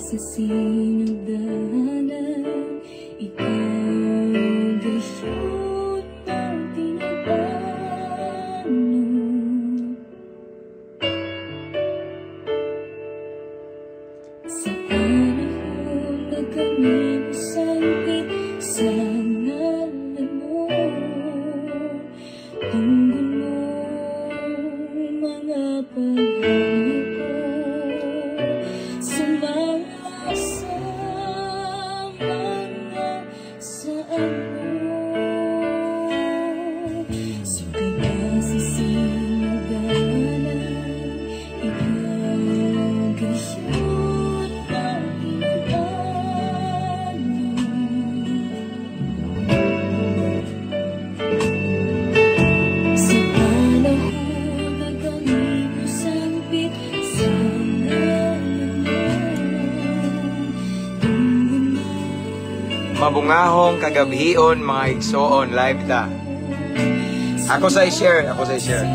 sa sinugdanan, ikaw gasyon ang tinapano. Sa panahon na kami masangkit sa ngalan mo, tunggon mo mga paghari ko sa mga saan mo. Sugat ka sa sinugdanan, ikaw gasyon ang tinapano. Sa panahon na kami masangkit sa ngalan mo, tunggon mo Mabungahong kagabhion mga igsoon live ta. Ako sa i-share, ako sa i-share.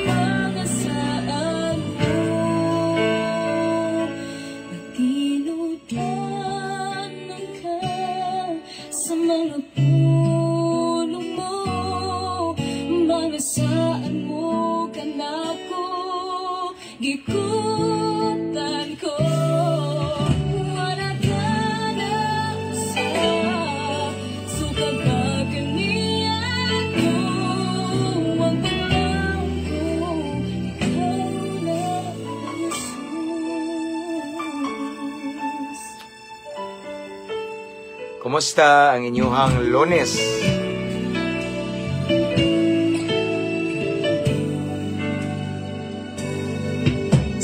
mga saan mo. Nagkiludanan ka sa mga pulong mo, mga saan mo ka nako gikutan ko. Wala ka na sa sukat ka kaniya ko, ang paglaw ko, ikaw na Jesus. Kumusta ang inyuhang Lunes?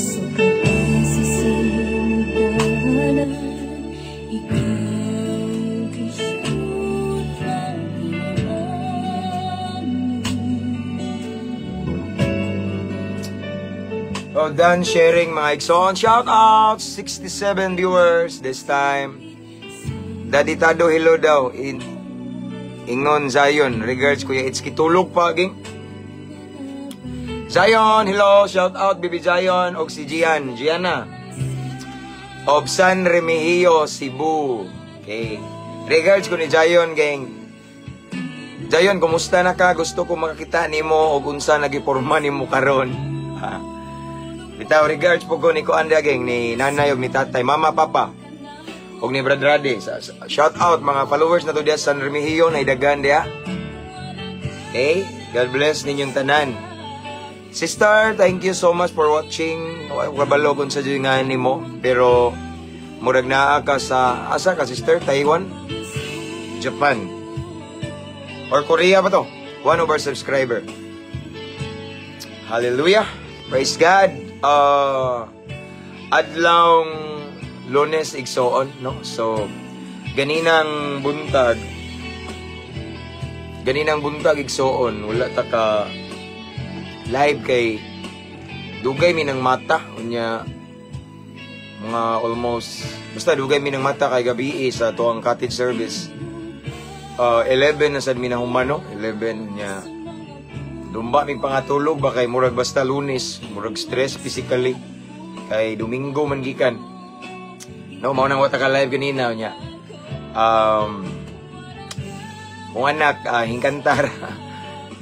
Sukat ka sa sinugdanan, ikaw gasyon ang tinapano. Oh, done sharing mga igsoon. Shout out 67 viewers this time. Daddy Tado, hello daw. Ingon Zion, regards Kuya Itski, tulog pa ging. Zion, hello, shout out Bibi Zion og si Gianna. Obsan Remigio, Cebu. Okay. Regards ko ni Zion, gang. Zion, kumusta na ka? Gusto ko makakita nimo og unsa nagiporma nimo karon. Ha. Bitaw regards po ko ni Kuanda, gang, ni nanay og ni tatay, mama, papa. Og ni Brad Rade. Shout out mga followers na to diya San Remigio na idagan diya. Okay? God bless ninyong tanan. Sister, thank you so much for watching. Kabalo kung sa dyan nimo. Pero murag naa ka sa asa ka sister? Taiwan? Japan? Or Korea ba to? 1 over subscriber. Hallelujah. Praise God. Adlawng Lunes igsoon, no? So, ganinang buntag igsoon, wala ta ka live kay dugay mi ng mata unya mga almost basta dugay mi ng mata kay gabi sa tuang cottage service. 11 na sad mi na humano, 11 unya dumba mi pangatulog ba kay murag basta Lunes, murag stress physically kay Domingo man gikan. No, mao nang wata ka live ganina niya. Kung anak, hingkantar.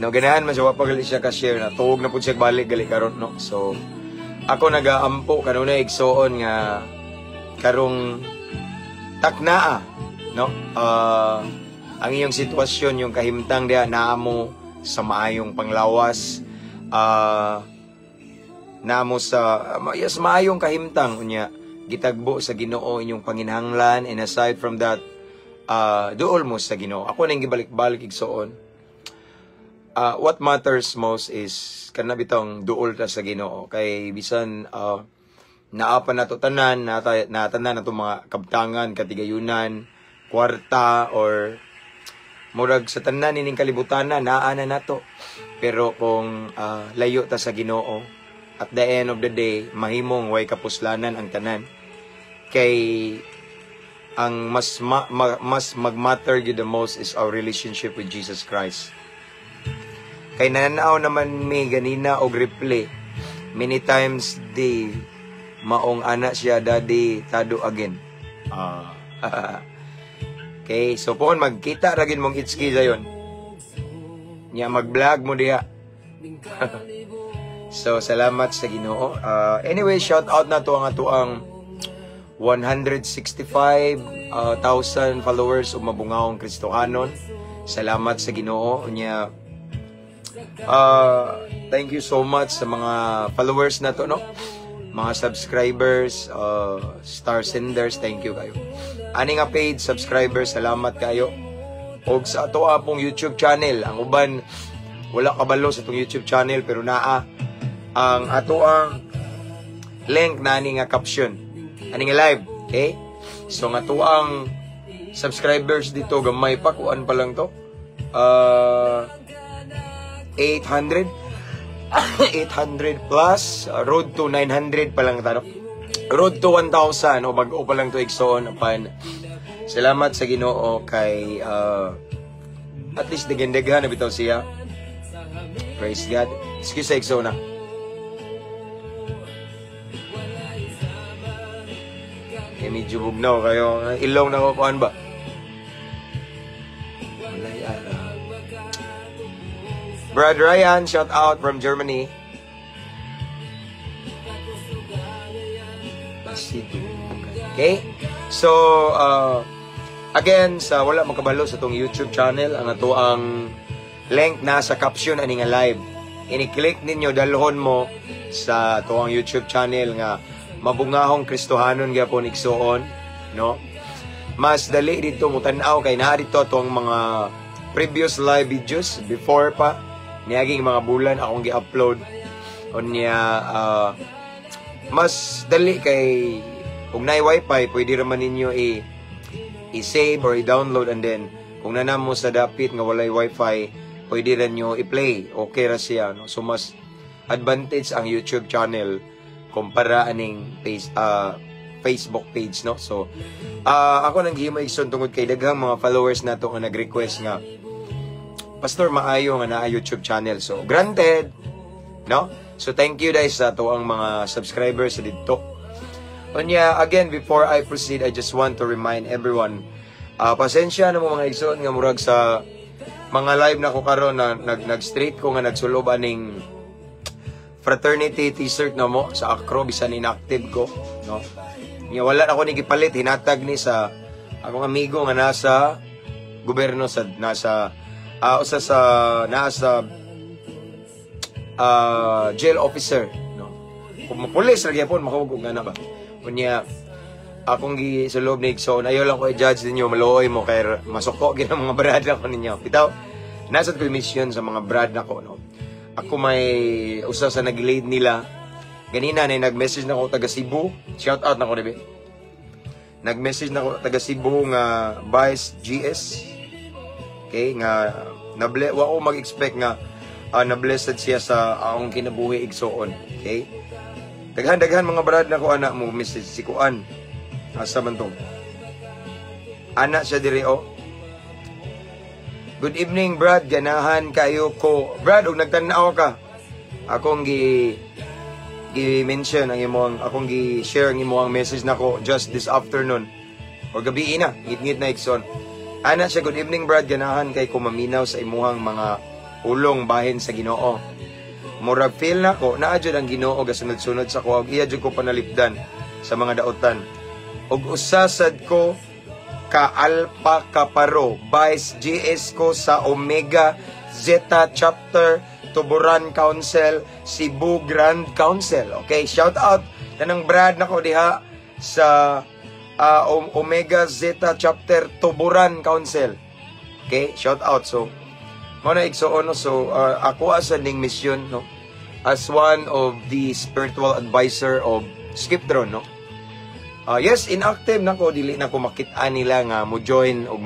No, ganahan man siya, wapagali siya ka-share na. Tuog na po siya balik, gali karon, no? So, ako nag-aampo, kanuna igsoon nga, karong taknaa, no? Ang iyong sitwasyon, yung kahimtang diya, naamo sa maayong panglawas, naamo sa maayong kahimtang, unya, gitagbo sa Ginoo inyong panginahanglan, and aside from that, duol mo sa Ginoo. Ako nang gibalik-balik igsoon. What matters most is kanabitong duol ta sa Ginoo. Kay bisan naapa na to tanan, natanan na to mga kabtangan, katigayunan, kwarta, or murag sa tanan nining kalibutan na naana nato. Pero kung layo ta sa Ginoo, at the end of the day, mahimong way kapuslanan ang tanan. Kay ang mas mag-matter the most is our relationship with Jesus Christ. Kay nananaw naman may ganina og replay. Many times maong ana siya daddy tado again. Okay, so poon magkita ra gid mong itski dayon. Nya mag-vlog mo diha. So salamat sa Ginoo. Anyway, shout out na to ang atuang 165,000 followers ug mabungahong Kristohanon. Salamat sa Ginoo nya. Thank you so much sa mga followers na to, no? Mga subscribers, star senders, thank you kayo. Ani nga paid subscribers, salamat kayo. Og sa ato pong YouTube channel, ang uban wala kabalo sa itong YouTube channel pero naa ang ato ang link na ani nga caption, ani nga live, okay? So nga ato ang subscribers dito gamay pa kuan pa lang to. 800 plus, road to 900 pa lang tano. Road to 1,000 o bag-o pa lang to igsoon apan. Salamat sa Ginoo kay at least daghan-daghan na bitaw siya. Praise God. Excuse sa igsoon na. Medyo bugnaw kayo. Ilong na ko kuan ba? Brad Ryan, shout out from Germany. Okay? So, again, sa wala makabalo sa itong YouTube channel, ang ato ang link nasa caption ani nga live. Ini-click ninyo, dalhon mo sa ato ang YouTube channel nga mabungahong Kristohanon gyapon igsuon, no? Mas dali dito mo tan-aw kay naa dito atong mga previous live videos before pa niaging mga bulan akong gi-upload unya. Mas dali kay kung naay wifi pwede ra man ninyo i-save or i-download and then kung nanamo sa dapit nga walay wifi pwede ra nyo i-play, okay ra siya, no? So mas advantage ang YouTube channel kumpara aning Facebook page, no? So ako nang gihimo igsoon tungod kay daghang mga followers nato nga nag-request nga Pastor, maayo nga na YouTube channel. So, granted, no? So, thank you guys sa to ang mga subscribers dito. Unya, again, before I proceed, I just want to remind everyone, pasensya na mo mga igsoon nga murag sa mga live na ko karon na nag-straight ko nga nagsulob aning fraternity t-shirt na mo sa Acro, bisan inactive ko, no? Nya, wala na ko ni gipalit, hinatag ni sa akong amigo nga nasa gobyerno sa nasa jail officer, no? Kung mapulis lagi po makahugog nga na ba unya akong gisulob ni igsoon ayo lang ko i-judge ninyo maluoy mo kay masuko gid ang mga brad na ko ninyo bitaw nasa ko mission sa mga brad na ko, no? Ako may usa sa nag-lead nila ganina na nag-message na ko taga Cebu, shout out na ko dibe, nag-message na ko taga Cebu nga Vice GS. Okay, nga wa ko mag-expect nga na-blessed siya sa akong kinabuhi igsoon. Okay? Daghan-daghan mga brad na ko anak mo message si Kuan. Asa man to? Anak siya diri oh. Good evening Brad, ganahan kayo ko. Brad, og nagtan-aw ka. Akong gi-mention ang imong akong gi-share ang imong message nako just this afternoon. O gabi na, ngit-ngit na igsoon. Ana siya, good evening Brad, ganahan kay kumaminaw sa imuhang mga ulong bahin sa Ginoo. Murag feel na ko, naadjud ang Ginoo gasunod-sunod sa ko, iya jud ko panalipdan sa mga daotan. Og usasad ko ka Alpha Kaparo, Vice GS ko sa Omega Zeta Chapter, Tuburan Council, Cebu Grand Council. Okay, shout out tanang Brad nako diha sa Omega Zeta Chapter Tuburan Council. Okay, shout out. So, muna igsoon, no? So, ako as a ning mission, no? As one of the spiritual advisor of Skiptron, no? Yes, inactive na ko, dili na ko makita nila nga mo join og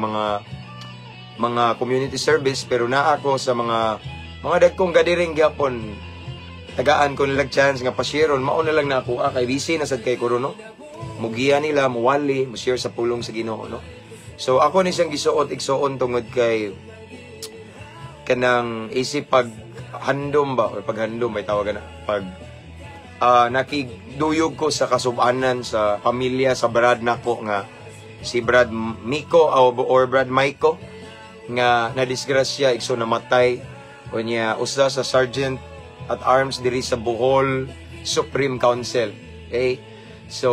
mga community service, pero na ako sa mga dagkong gadiring gyapon tagaan ko nilang chance nga pasyeron, mao na lang na ako kay busy na sad kay ko no. Mugiya nila, muwali, mo-share sa pulong sa Ginoo, no? So, ako ni siyang igsoon tungod kay kanang isip paghandom ba, o paghandom, may tawagan na, nakiduyog ko sa kasubanan sa pamilya sa Brad nako nga si Brad Miko or Brad Maiko nga nadisgrasya ikso namatay unya usa sa sergeant at arms diri sa Bohol Supreme Council. Okay? So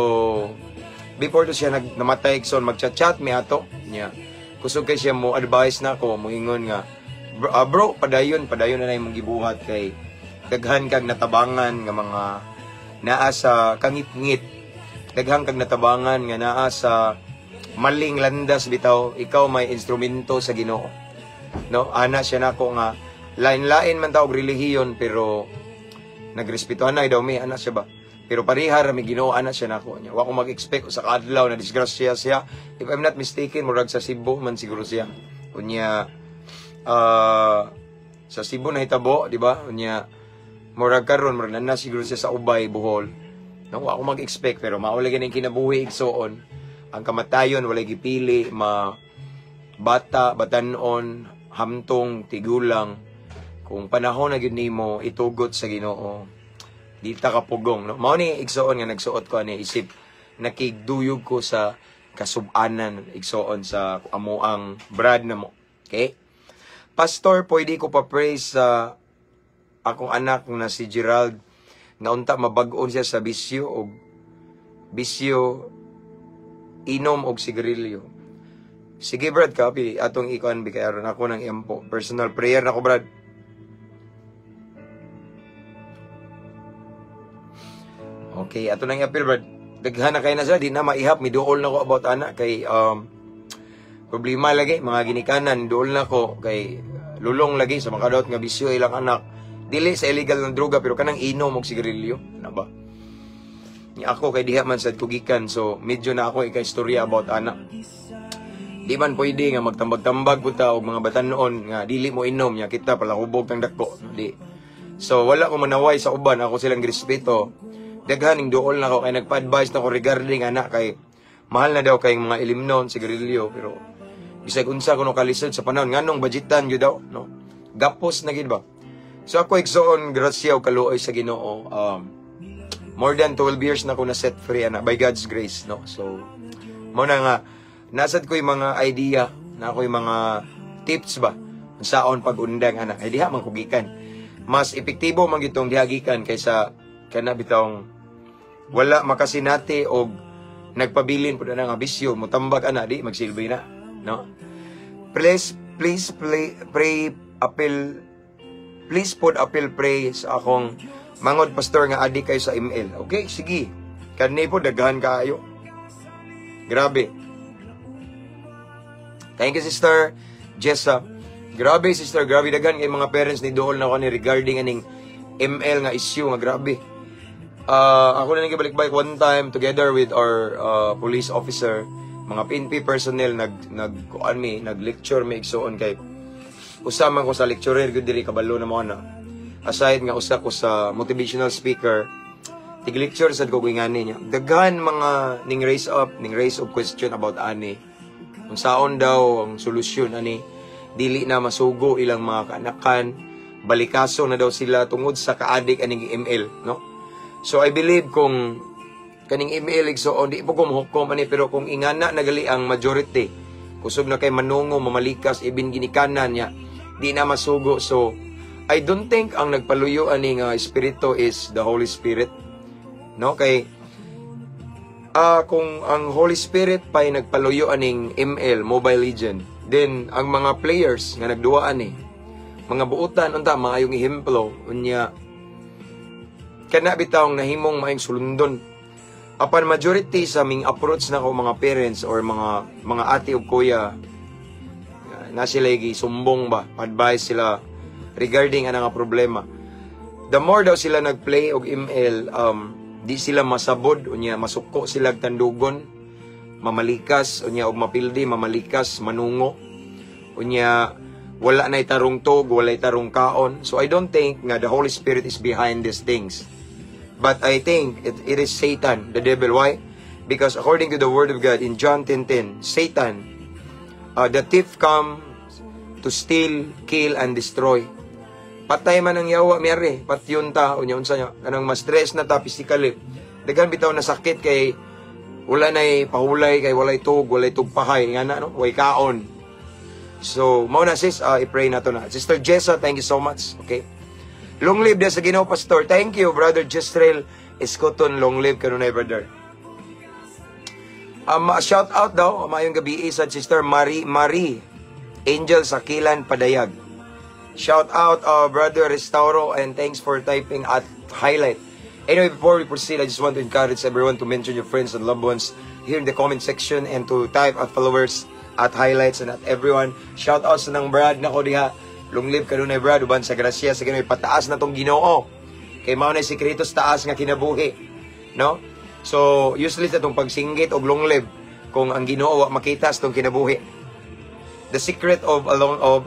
before to siya namatay ikso magchat-chat mi ato nya kusog kay siya mo advice nako moingon nga bro padayon na imong gibuhat kay daghan kag natabangan nga mga naa sa kangit-ngit, daghang kag natabangan nga naa sa maling landas bitaw, ikaw may instrumento sa Ginoo. No, ana siya nako nga lain-lain man taog relihiyon pero nagrespetuhan na daw mi ana siya ba. Pero pareha ra mi Ginoo ana siya nako nya. Wa ko mag-expect sa kadlaw na disgrasya siya. If I'm not mistaken, murag sa Cebu man siguro siya. Unya sa Cebu na hitabo, di ba? Unya murag karon murag na siguro siya sa Ubay, Bohol. No, wa ko mag-expect pero mauli ganing kinabuhi igsoon. Ang kamatayon walay gipili, bata, batanon, hamtong, tigulang. Kung panahon na gyud nimo itugot sa Ginoo, di ta kapugong, no? Mao ni igsoon nga nagsuot ko ani isip nakigduyog ko sa kasub-anan igsoon sa amoang Brad na mo. Okay? Pastor, pwede ko pa pray sa akong anak na si Gerald nga unta mabag-on siya sa bisyo inom og sigarilyo. Sige Brad, copy atong ikuan bi kay aron ako ng empo. Personal prayer nako Brad. Okay, ato nang i-appeal Brad. Daghan na kay na siya, di na maihap, miduol na ko about anak kay problema lagi mga ginikanan, duol na ko kay lulong lagi sa makadot nga bisyo ilang anak. Dili sa illegal ng droga pero kanang inom og sigarilyo, na ba? Ni ako kay diha man sad kugikan, so medyo na ako ika-istorya about anak. Di man pwede nga magtambag-tambag puta og mga batanon nga dili mo inom nya kita pala hubog kang dako, di. So wala ko manaway sa uban, ako silang girespeto. Daghan ning duol na ako kay nagpa-advise na ko regarding anak kay mahal na daw kay mga ilimnon sigarilyo pero bisag unsa kuno kalisod sa panahon nganong budgetan gyud daw, no? Gapos na gid ba? So ako igsoon grasya og kaluoy sa Ginoo. More than 12 years na ko na set free ana by God's grace, no? So mo na nga nasad ko yung mga idea, na ako yung mga tips ba saon pag-undang ana. Ay diha man kugikan. Mas epektibo man gitong dihagikan kaysa kana bitong wala makasinati og nagpabilin pud na nga bisyo mo tambag ana di magsilbi na, no? Please put appeal pray sa akong mangod pastor nga adik kayo sa email. Okay, sige. Kani po daghan kaayo. Grabe. Thank you Sister Jessa. Grabe Sister, grabe daghan kay mga parents ni duol na ko ni regarding aning ML nga issue nga grabe. Ako na nagibalik-balik one time together with our police officer, mga PNP personnel nag-lecture mi igsoon kay usama ko sa lecturer gud diri kabalo na mo na. Aside nga usa ko sa motivational speaker, tig-lecture sad ko gingani niya. Daghan mga ning raise of question about ani. Kung saon daw ang solusyon ani dili na masugo ilang mga kaanakan, balikaso na daw sila tungod sa kaadik aning ML, no? So I believe kung kaning ML igsoon di po ko mahukom ani pero kung ingana nagali ang majority kusog na kay manungo mamalikas ibin ginikanan niya di na masugo. So I don't think ang nagpaluyo aning espiritu is the Holy Spirit, no? Kay kung ang Holy Spirit pa'y nagpaluyo aning ML, Mobile Legend, then ang mga players nga nagduaan mga buutan unta maayong ehemplo unya kana bitawng nahimong maayong sulundon. Apan majority sa ming approach na ko mga parents or mga ate ug kuya na sila sumbong ba, advice sila regarding ana nga problema. The more daw sila nagplay og ML, di sila masabod unya masuko sila tandugon, mamalikas unya og mapildi, mamalikas, manungo. Unya wala na itarong tog, wala itarong kaon. So I don't think nga the Holy Spirit is behind these things. But I think it is Satan, the devil. Why? Because according to the word of God in John 10:10, Satan, the thief come to steal, kill, and destroy. patay man ang yawa miyari, patyon ta unya unsa nya kanang mas stress na ta physically. Dagan bitaw na sakit kay wala nay pahulay kay walay tugpahay nga na no, way kaon. So, mao na sis, i-pray na to na. Sister Jessa, thank you so much. Okay. Long live sa Ginoo Pastor. Thank you, Brother Jestrel Escoton. Long live kanunay, brother. Shout out daw, mayong gabi sa Sister Marie Angel Sakilan Padayag. Shout out, Brother Restauro, and thanks for typing at highlight. Anyway, before we proceed, I just want to encourage everyone to mention your friends and loved ones here in the comment section and to type at followers at highlights and at everyone. Shout out sa nang Brad na ko diha. Long live kanunay Brad, uban sa grasya sa Ginoo, pataas na tong Ginoo. Kay mao na sikreto sa taas nga kinabuhi, no? So, useless na tong pagsinggit og long live kung ang Ginoo wa makita sa tong kinabuhi. The secret of a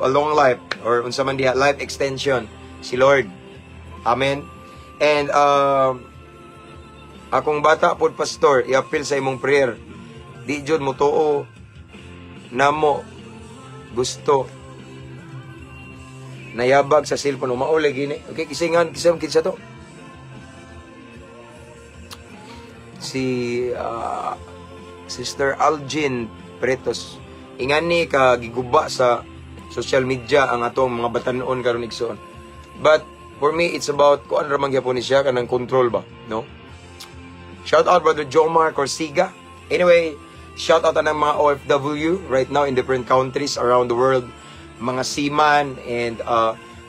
long life or unsa man diha, life extension, si Lord. Amen. And akong bata pod pastor, i-appeal sa imong prayer. Di jud mo tuo namo gusto nayabag sa cellphone o maulay gini. Okay, kisingan kinsa to? Si Sister Algin Pretos. Ingani ka giguba sa social media ang atong mga batanon karon igsoon. But for me, it's about kung ano ramang gyapon ni siya kanang control ba, no? Shout out Brother Jomar Corsiga. Anyway, shout out ang mga OFW right now in different countries around the world, mga seaman and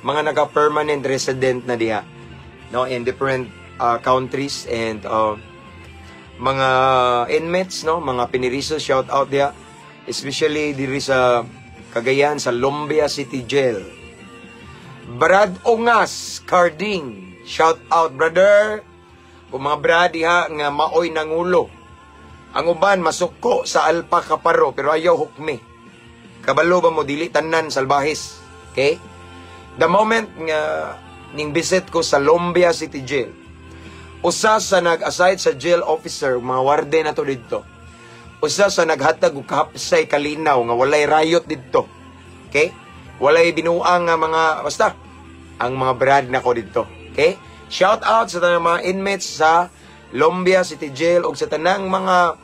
mga naka-permanent resident na diha, no, in different countries and mga inmates, no, mga piniriso, shout out diha, especially diri sa Cagayan sa Lombia City Jail. Brad Ongas Carding, shout out brother. Kung mga brad diha nga maoy nangulo. Ang uban masuko sa alpa kaparo pero ayaw hukmi. Kabalo ba mo dili tanan salbahis. Okay? The moment nga ning visit ko sa Lombia City Jail, usa sa nag-aside sa jail officer, mga warden na to dito. Usa sa naghatag og kahapsay kalinaw nga walay riot dito. Okay? Walay binuang nga mga basta ang mga brad na ko dito. Okay? Shout out sa tanang mga inmates sa Lombia City Jail o sa tanang mga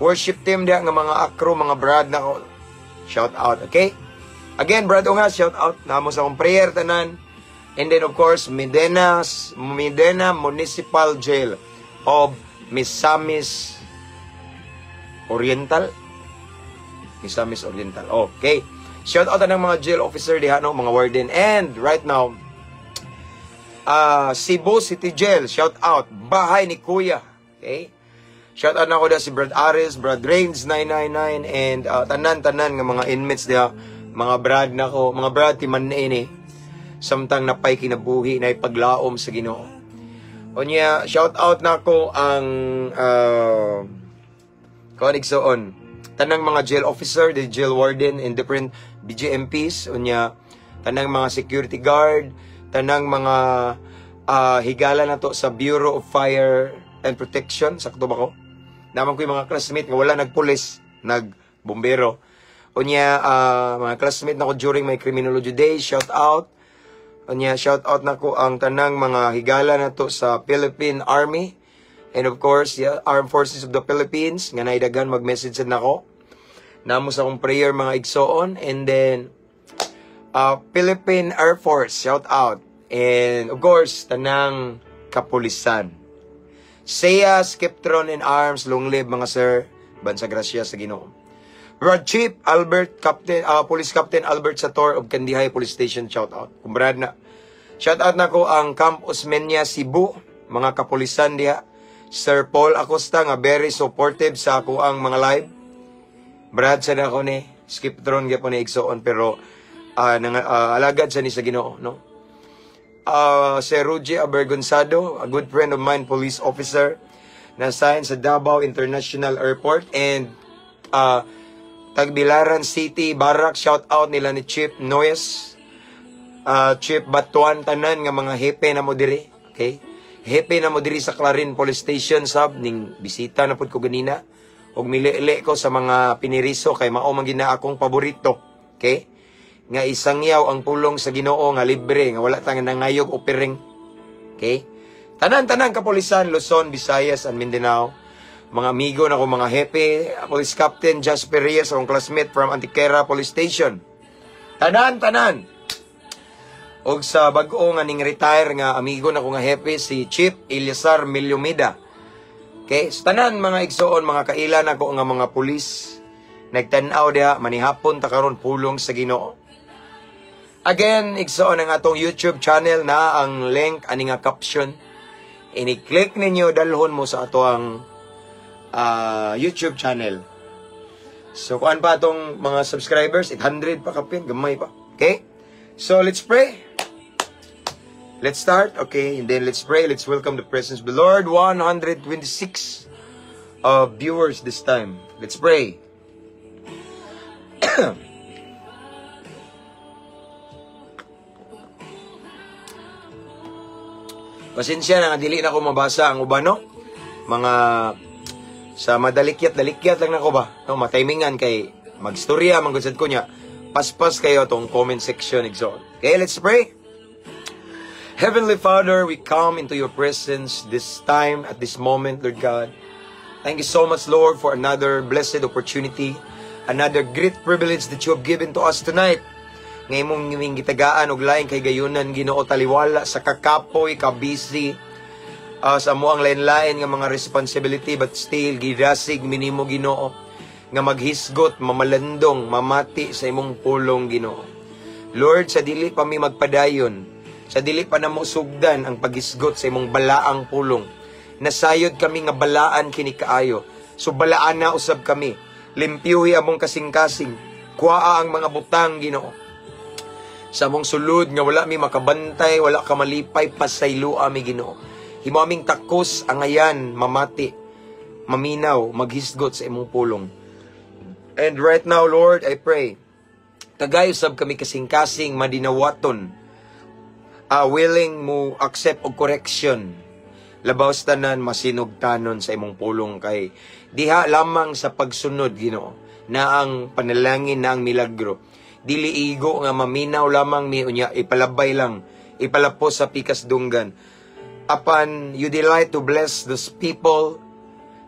worship team diya nga mga akro, mga brad na ko. Shout out, okay? Again, brad nga, shout out na mo sa akong prayer tanan. And then of course, Medina Municipal Jail of Misamis Oriental. Misamis Oriental. Okay. Shout out ng mga jail officer diha, no, mga warden. And right now, Cebu City Jail, shout out. Bahay ni Kuya. Okay? Shout out na ko da si Brad Ares, Brad Rains 999 and tanan-tanan nga mga inmates diha, mga brad na ko, mga brad timan ini. Samtang napay kinabuhi na ipaglaom sa Ginoo. Onya, shout out na ko ang konigsoon. Tanang mga jail officer, the jail warden and different BJMPs, unya tanang mga security guard, tanang mga higala na to sa Bureau of Fire and Protection, sakto ba ko? Naman ko yung mga classmate nga wala nagpulis, nagbombero. Unya mga classmate na ko during my criminology day, shout out. Unya shout out na ko ang tanang mga higala na to sa Philippine Army. And of course, yeah, Armed Forces of the Philippines, nga naidagan mag-message na ko. Namo sa akong prayer mga igsoon. And then, Philippine Air Force, shout out. And of course, tanang kapulisan. Saya, Skeptron and Arms, long live mga sir. Bansa grasya sa Ginoo. Brad Chief Albert, Police Captain Albert Sator of Kandihay Police Station, shout out. Kumbrad na. Shout out na ko ang Camp Osmeña, Cebu, mga kapulisan diha. Sir Paul Acosta nga very supportive sa ako ang mga live. Brad sa na ko ni Skiptron gyapon ni igsoon pero alagad sa ni sa Ginoo, no. Sir Ruji Abergonzado, a good friend of mine, police officer na assigned sa Davao International Airport and Tagbilaran City Barak, shout out nila ni Chief Noyes, Chief Batuan, tanan nga mga hepe na mo diri. Okay? Hepe na mo diri sa Clarin Police Station sab ning bisita na pud ko ganina og milili ko sa mga piniriso kay mao man gina akong paborito. Okay? nga isangyaw ang pulong sa Ginoo nga libre nga wala tang nangayog o piring. Okay? Tanan-tanan kapulisan, Luzon, Visayas, and Mindanao. Mga amigo na ko, mga hepe, Police Captain Jasper Reyes, akong classmate from Antiquera Police Station. Tanan-tanan. Og sa bag-o nga ning retire nga amigo na ko nga hepe, si Chief Eliasar Milyumida. Okay? So, tanan mga igsoon, mga kailan ako nga mga pulis, nagtanaw diha, manihapon ta karon pulong sa Ginoo. Again, igsoon ang atong YouTube channel na ang link ani nga caption. Ini-click ninyo, dalhon mo sa ato ang YouTube channel. So, kuan pa atong mga subscribers, 800 pa kapin, gamay pa. Okay? So, let's pray. Let's start, okay? And then let's pray. Let's welcome the presence of the Lord. 126 viewers this time. Let's pray. Pasensya na nga, dili na ko mabasa ang ubano. Mga sa madalikyat-dalikyat lang na ko ba? No, matimingan kay magstorya, manggusad ko niya. Paspas kayo tong comment section. Okay, let's pray. Heavenly Father, we come into your presence this time, at this moment, Lord God. Thank you so much, Lord, for another blessed opportunity, another great privilege that you have given to us tonight. Ngayon mong ngiming gitagaan og lain kay gayunan Ginoo taliwala sa kakapoy, kabisi, sa mo ang lain-lain nga mga responsibility, but still gidasig minimo Ginoo nga maghisgot, mamalandong, mamati sa imong pulong Ginoo. Lord, sa dili pa mi magpadayon, sa dili pa namo sugdan ang paghisgot sa imong balaang pulong, nasayod kami nga balaan kini kaayo. So balaan na usab kami, limpyuhi among kasing-kasing, kuhaa ang mga butang Ginoo. Sa mong sulod nga wala mi makabantay, wala ka malipay, pasaylo ami Ginoo. Himo aming takos ang ayan, mamati, maminaw, maghisgot sa imong pulong. And right now, Lord, I pray, tagay usab kami kasing-kasing madinawaton, willing mo accept og correction. Labaw tanan masinugtanon sa imong pulong kay diha lamang sa pagsunod Ginoo na ang panalangin na ang milagro. Dili igo nga maminaw lamang mi unya, ipalabay lang, ipalapos sa pikas dunggan. Apan you delight to bless those people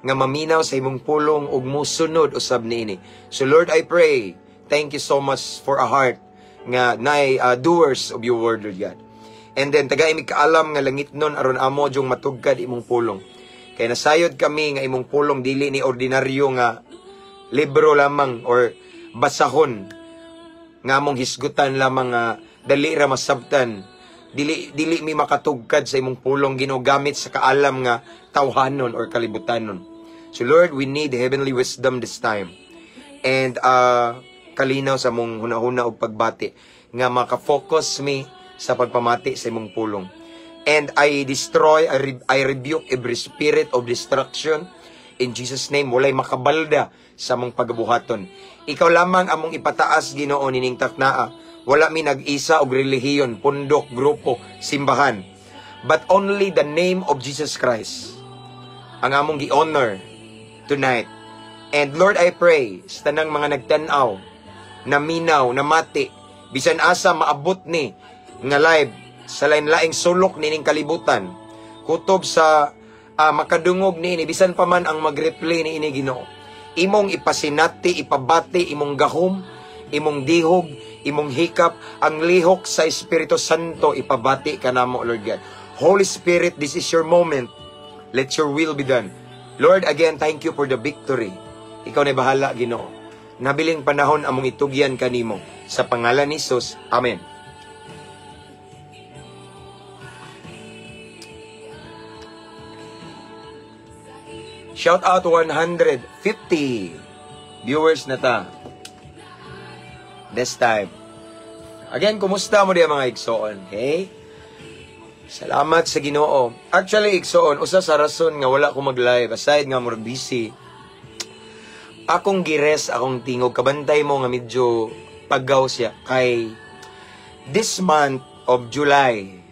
nga maminaw sa imong pulong ug musunod usab niini. So Lord, I pray, thank you so much for a heart nga nay doers of your word, Lord God. And then tagay mi kaalam nga langit nun aron amo jung matugkad imong pulong. Kay nasayod kami nga imong pulong dili ni ordinaryo nga libro lamang or basahon nga among hisgutan lamang dali ra masabtan. Dili mi makatugkad sa imong pulong ginogamit sa kaalam nga tawhanon or kalibutanon. So Lord, we need heavenly wisdom this time. And kalinaw sa mong hunahuna og pagbati nga maka-focus mi sa pagpamati sa imong pulong. And I destroy, I rebuke every spirit of destruction in Jesus' name. Walay makabalda sa mong pagabuhaton. Ikaw lamang among ipataas Ginoo nining taknaa. Wala mi nag-isa og relihiyon, pundok, grupo, simbahan. But only the name of Jesus Christ ang among gi-honor tonight. And Lord, I pray sa tanang mga nagtanaw, naminaw, namati, bisan asa maabot ni nga live sa lain-laing sulok nining kalibutan, kutob sa makadungog niini, bisan pa man ang mag-replay niini Ginoo. Imong ipasinati, ipabati, imong gahom, imong dihog, imong hikap, ang lihok sa Espiritu Santo, ipabati ka namo, Lord God. Holy Spirit, this is your moment. Let your will be done. Lord, again, thank you for the victory. Ikaw na bahala, Ginoo. Nabiling panahon among itugyan kanimo. Sa pangalan ni Jesus, Amen. Shout out 150 viewers na ta. This time. Again, kumusta mo diya mga igsoon? Okay? Salamat sa Ginoo. Actually, igsoon, usa sa rason nga wala ko mag-live, aside nga more busy, akong gires, akong tingog, kabantay mo nga medyo paggaw siya. Kay this month of July,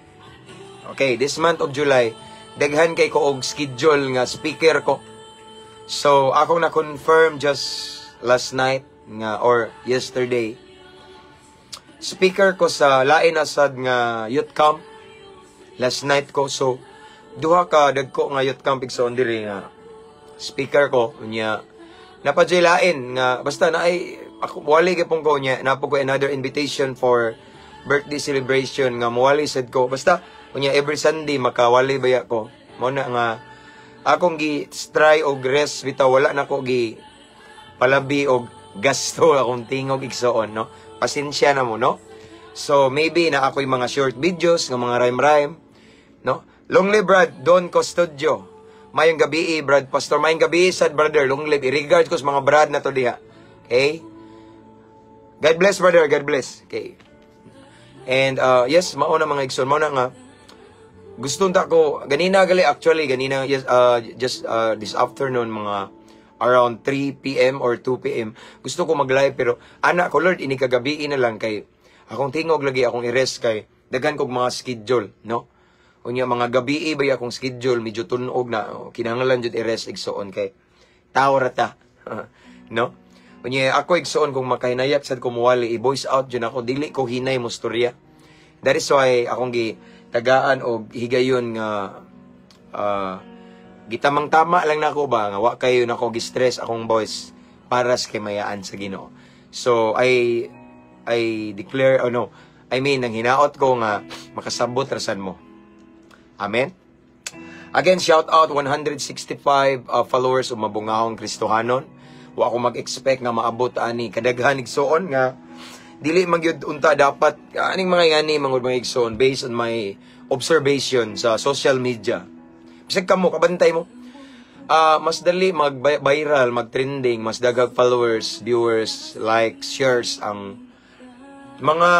okay, this month of July, daghan kay ko og schedule nga speaker ko. So, akong na-confirm just last night nga or yesterday speaker ko sa lain asad nga youth camp last night ko. So duha ka dagko nga youth camp igsoon diri nga speaker ko unya napadjay lain nga basta na ay ako wali gyapon ko unya napo ko another invitation for birthday celebration nga muwali sad ko basta unya every Sunday makawali baya ko mo na nga akong gi try og rest bitaw wala na ko gi palabi og gasto akong tingog igsoon no. Pasensya na mo no. So maybe na ako'y mga short videos nga mga rhyme no. Long live Brad Don Custodio. Mayong gabi Brad Pastor. Mayong gabi sad brother. Long live. I-regard ko sa mga brad na to diha. Okay? God bless brother. God bless. Okay. And yes, mao na mga igsoon. Mao na nga gusto nta ko ganina gali actually ganina yes just this afternoon mga around 3 PM or 2 PM. Gusto ko mag-live pero anak ko Lord ini kagabi na lang kay akong tingog lagi akong i-rest kay daghan kog mga schedule, no? Unya mga gabi ba akong schedule medyo tunog na kinahanglan jud i-rest igsoon kay tao rata. No? Unya ako igsoon kung makahinayat sad ko muwali i-voice out jud ako dili ko hinay mo storya. That is why akong gitagaan og higayon nga gitamang tama lang nako ba nga wa kayo nako gi-stress akong voice para sa kimayaan sa Ginoo. So I declare I mean nang hinaot ko nga makasabot rasan mo. Amen. Again, shout out 165 followers o mabungahong Kristohanon. Wa ako mag-expect nga maabot ani kadaghan igsoon nga dili magyud unta dapat aning mga ngani mga igsoon based on my observation sa social media. Bisag kamo, kabantay mo. Mas dali mag-viral, mag-trending, mas dagag followers, viewers, likes, shares ang mga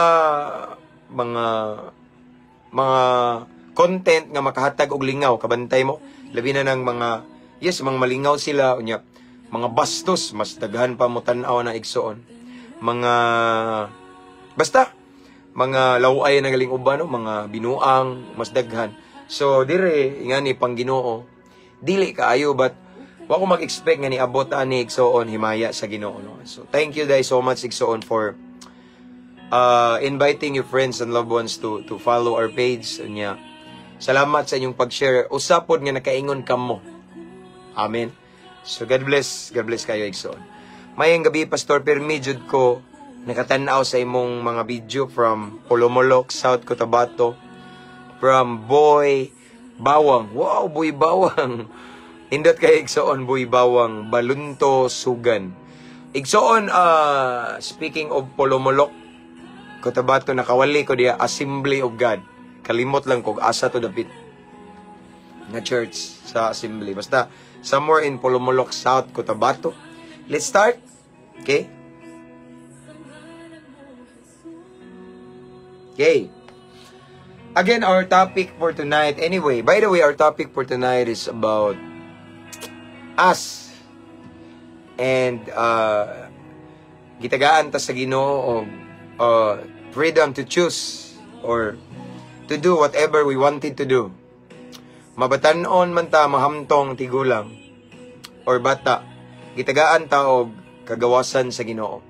content nga makahatag og lingaw, kabantay mo. Labi na ng mga mga malingaw sila unya. Mga bastos, mas daghan pa mo tan-aw na igsoon. Basta mga laway na galing uban, no? Mga binuang, mas daghan. So dire nga ni pang Ginoo dili kaayo but wa ko mag-expect nga niabot ani igsoon himaya sa Ginoo no. So thank you guys so much igsoon for inviting your friends and loved ones to follow our page nya. Salamat sa inyong pag-share usapod nga nakaingon kamo. Amen. So God bless kayo igsoon. Mayong gabi Pastor Permi jud ko nakatan-aw sa imong mga video from Polomolok, South Cotabato. From Boy Bawang. Wow, Boy Bawang. Indot kay igsoon Boy Bawang, Balunto, Sugan. Igsoon, speaking of Polomolok, Cotabato, nakawali ko diya, Assembly of God. Kalimot lang ko, asa to dapit. Na church sa Assembly. Basta, somewhere in Polomolok, South Cotabato. Let's start. Okay? Okay. Again, our topic for tonight, anyway, by the way, our topic for tonight is about us. And, gitagaan ta sa Ginoo og freedom to choose or to do whatever we wanted to do. Mabatanon man ta, mahamtong tigulang or bata, gitagaan ta og kagawasan sa Ginoo.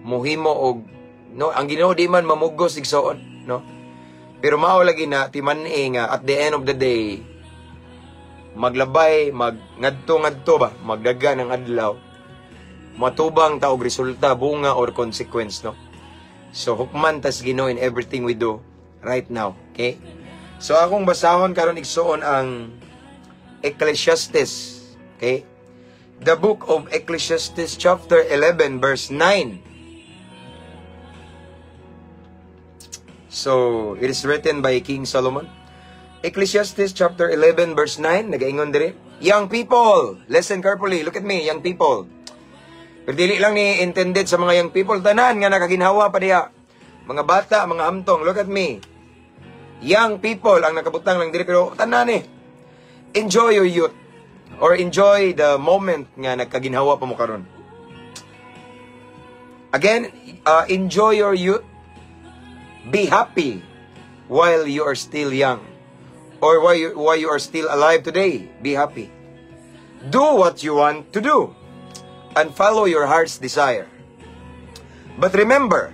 Muhimo og, no, ang Ginoo di man mamugos igsoon, no? Pero mao lagi na timan-e nga at the end of the day maglabay, ngadto ba, magdaga ng adlaw, matubang ta og resulta, bunga or consequence, no? So hukman tas Ginoo in everything we do right now, okay? So akong basahon karon igsoon ang Ecclesiastes, okay? The book of Ecclesiastes chapter 11 verse 9. So, it is written by King Solomon. Ecclesiastes chapter 11 verse 9, nagaingon dire, young people, listen carefully, look at me, young people. Pero dili lang ni intended sa mga young people, tanan nga nakaginhawa pa diha. Mga bata, mga amtong, look at me. Young people, ang nakabutang lang dire, pero tanan enjoy your youth, or enjoy the moment nga nagkaginhawa pa mo karon. Again, enjoy your youth. Be happy while you are still young, or while you are still alive today. Be happy. Do what you want to do, and follow your heart's desire. But remember,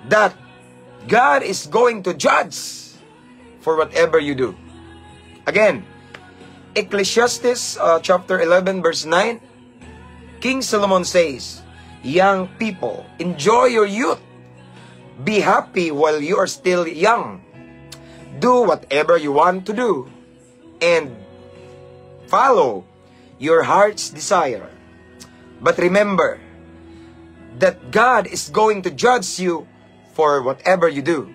that God is going to judge for whatever you do. Again, Ecclesiastes chapter 11 verse 9, King Solomon says, young people, enjoy your youth. Be happy while you are still young. Do whatever you want to do and follow your heart's desire. But remember that God is going to judge you for whatever you do.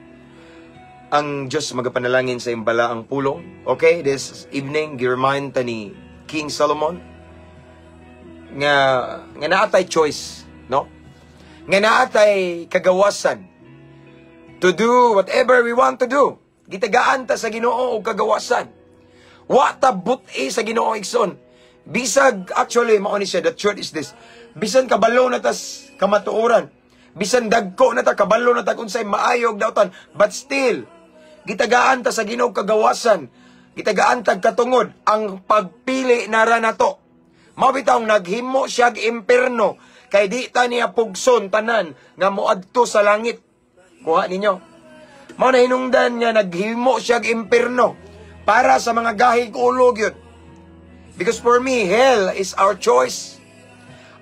Ang Diyos magapanalangin sa imbala ang pulong. Okay, this evening, gi-remind ta ni King Solomon nga naatay choice, no? Nga naatay kagawasan to do whatever we want to do. Gitagaan ta sa Ginoo og kagawasan. Wa ta buti sa Ginoo igsoon. Bisag, actually, mao ni siya, the truth is this. Bisan kabalo na tas kamatuoran. Bisan dagko na ta, kabalo na ta kung sa'y maayog dautan. But still, gitagaan ta sa Ginoo kagawasan. Gitagaan ta katungod ang pagpili nara nato. Mabitang naghimo siya imperno. Kay di ta niya pugson tanan nga moadto sa langit. Kuha ninyo. Mao na hinungdan nga naghimo siya imperno para sa mga gahig ulog yun. Because for me, hell is our choice.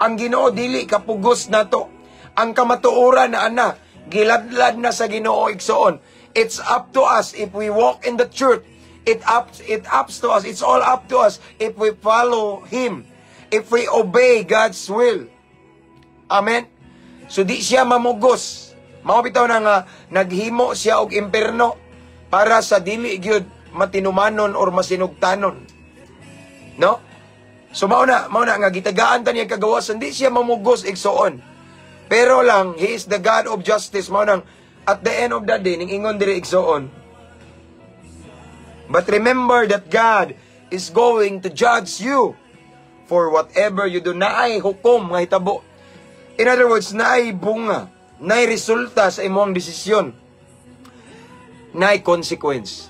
Ang Ginoo dili kapugos nato. Ang kamatuoran na ana, giladlad na sa Ginoo igsoon. It's up to us if we walk in the truth. It ups to us. It's all up to us if we follow Him. If we obey God's will. Amen? So di siya mamugos. Mao bitaw na nga naghimo siya og imperno para sa dili gyud matinumanon or masinugtanon. No? So mao na nga gitagaan ta niya kagawasan, di siya mamugos igsoon. Pero lang He is the God of justice. Mao nang at the end of the day ning ingon diri igsoon. But remember that God is going to judge you for whatever you do. Naay hukom nga hitabo. In other words, naay bunga, naay resulta sa imong desisyon. Naay consequence.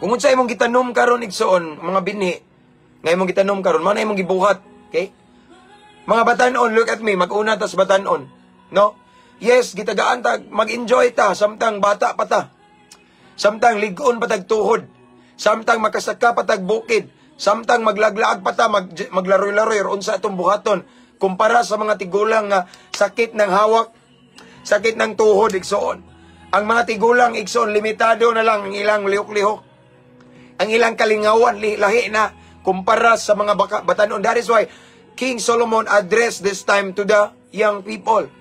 Kung unsa imong gitanom karon igsoon, mga binhi, nga imong gitanom karon, mao na imong gibuhat, okay? Mga batanon, look at me, mag-una tas batanon, no? Yes, gitagaan ta, mag-enjoy ta, samtang bata pa ta. Samtang ligon pa tag tuhod. Samtang makasaka pa tag bukid. Samtang maglaglaag pa ta, maglaroy-laroy or unsa atong buhaton. Kumpara sa mga tigulang nga sakit ng hawak, sakit ng tuhod, igsoon. Ang mga tigulang, igsoon, limitado na lang ang ilang lihok-lihok. Ang ilang kalingawan, lahi na, kumpara sa mga batanon. That is why King Solomon addressed this time to the young people.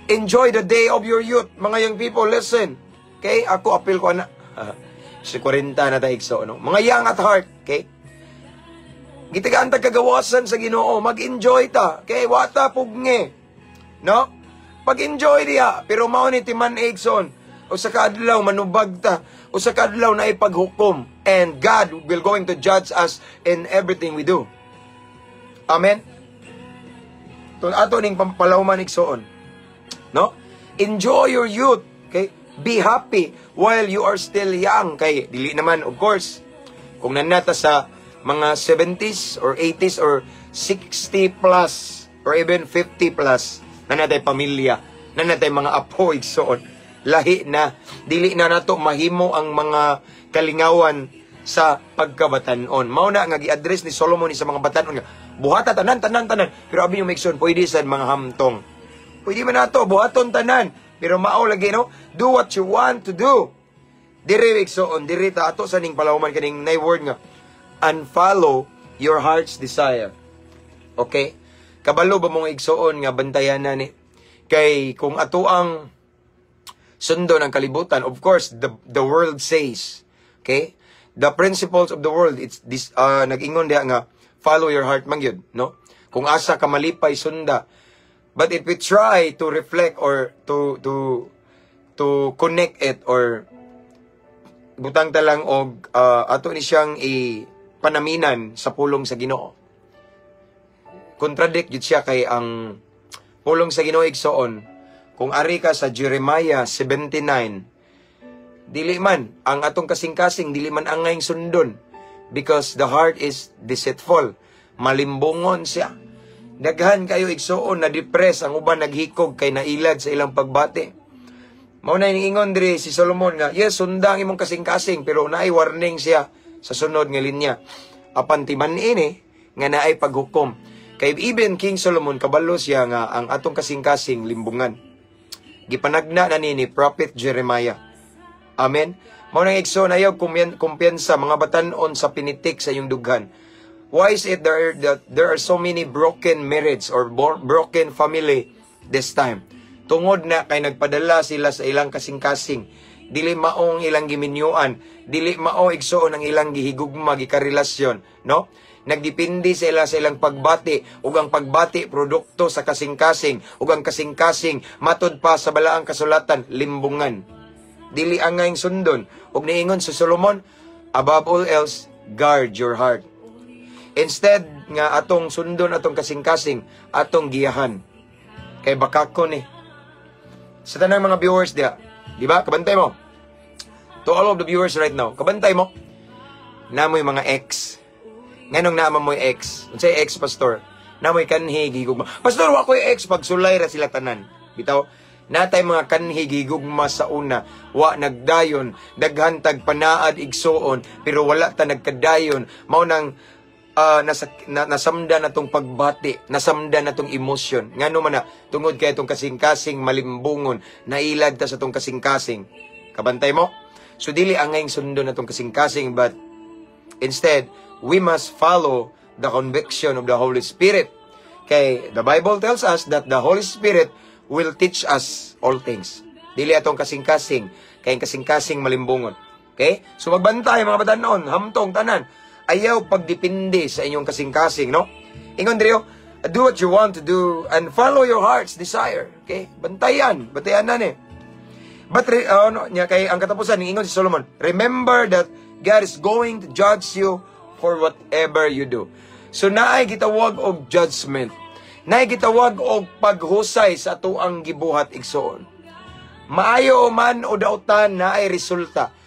Enjoy the day of your youth. Mga young people, listen. Okay? Ako, appeal ko na. Si 40 na tayo igsoon. No? Mga young at heart. Okay? Gitagaan ta kagawasan sa Ginoo, mag-enjoy ta. Kay wata pugnge. No? Pag-enjoy diha, pero mao ni timan igsoon. O sa kadlaw manubag ta, o sa kadlaw na ipaghukom, and God will going to judge us in everything we do. Amen. Tun ato ning pampalawman igsoon. No? Enjoy your youth. Okay? Be happy while you are still young. Kay dili naman, of course, kung nanata sa mga 70s or 80s or 60 plus or even 50 plus na natay pamilya, na natay mga apo igsoon, lahi na, dili na nato mahimo ang mga kalingawan sa pagkabatanon. Mao na nga gi-address ni Solomon sa mga batanon nga buhata tanan. Pero abi yung maigsoon, pwede sa mga hamtong. Pwede man nato buhaton tanan, pero mao lagi, no? Do what you want to do. Diri igsoon, diri ta ato sa ning palawman kaning nay word nga and follow your heart's desire. Okay? Kabalo ba mong igsoon nga bantayan na ni? Kay kung ato ang sundo ng kalibutan, of course, the world says, okay? The principles of the world, it's this, nag-ingon diha nga, follow your heart man yun, no? Kung asa ka malipay, sunda. But if we try to reflect or to connect it or butang talang og ato ni siyang panaminan sa pulong sa Ginoo. Contradict yun siya kay ang pulong sa Ginoo igsoon. Kung ari ka sa Jeremiah 79, dili man ang atong kasing-kasing, dili man ang ngayong sundon, because the heart is deceitful. Malimbungon siya. Daghan kayo igsoon na depress, ang uban naghikog kay nailad sa ilang pagbati. Mao na ingon diri si Solomon nga, yes, sundang imong kasing-kasing, pero naay warning siya sa sunod nga linya. Apan timan ini nga naay paghukom. Kay even King Solomon kabalo siya nga ang atong kasing-kasing limbungan. Gipanagna na ni Prophet Jeremiah. Amen. Mao nang igsoon ayaw kumpiyansa mga batan-on sa pinitik sa iyong dughan. Why is it that there are so many broken marriage or broken family this time? Tungod na kay nagpadala sila sa ilang kasing-kasing. Dili maong ilang giminyuan, dili mao igsoon ang ilang gihigugma gikarelasyon, no? Nagdepende sila sa ilang pagbati, ug ang pagbati produkto sa kasing-kasing, ug ang kasing-kasing matud pa sa balaang kasulatan limbungan. Dili angay sundon, ug niingon sa Solomon, above all else, guard your heart. Instead nga atong sundon atong kasing-kasing, atong giyahan. Kay bakakon sa tanang mga viewers diya, di ba? Kabantay mo. To all of the viewers right now, kabantay mo. Namoy mga ex. Nganong naman mo'y ex? Unsay ex, pastor? Namoy kanhi gigugma. Pastor, wa ko'y ex pag sulay ra sila tanan. Bitaw, natay mga kanhi gigugma sa una. Wa nagdayon, daghantag panaad igsoon, pero wala ta nagkadayon. Mao nang nasamda na tong pagbati, nasamda na tong emosyon. Ngano man na, tungod kay itong kasing-kasing malimbungon, nailad ta sa tong kasing-kasing. Kabantay mo? So, dili angay sundo na tong kasing-kasing, but instead, we must follow the conviction of the Holy Spirit. Kay, the Bible tells us that the Holy Spirit will teach us all things. Dili atong kasing-kasing, kay kasing-kasing malimbungon. Okay? So, magbantay mga batanon, hamtong tanan. Ayaw pagdepende sa inyong kasing-kasing, no? Ingon diriyo, do what you want to do and follow your heart's desire. Okay? Bantayan na ni. But kay ang katapusan ingon si Solomon, remember that God is going to judge you for whatever you do. So naay gitawag og judgment. Naay gitawag og paghusay sa atuang gibuhat igsoon. Maayo man o dautan naay resulta.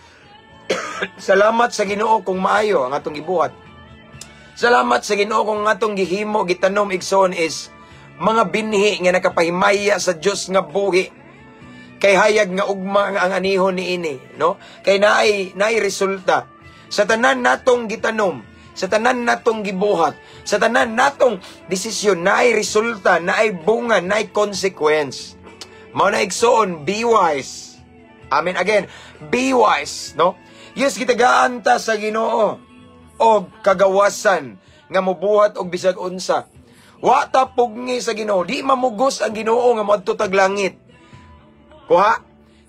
Salamat sa Ginoo kung maayo ang atong gibuhat. Salamat sa Ginoo kung atong gihimo gitanom igsoon is mga binhi nga nakapahimaya sa Dios nga buhi. Kay hayag nga ugma ang anihon niini, no? Kay naay resulta sa tanan natong gitanom, sa tanan natong gibuhat, sa tanan natong desisyon naay resulta, naay bunga, naay consequence. Mao na igsoon, be wise. Amen again. Be wise, no? Yes, gitagaan ta sa Ginoo og kagawasan nga mobuhat og bisag unsa. Wa ta pugni sa Ginoo, di mamugos ang Ginoo nga moadto tag langit. Kuha,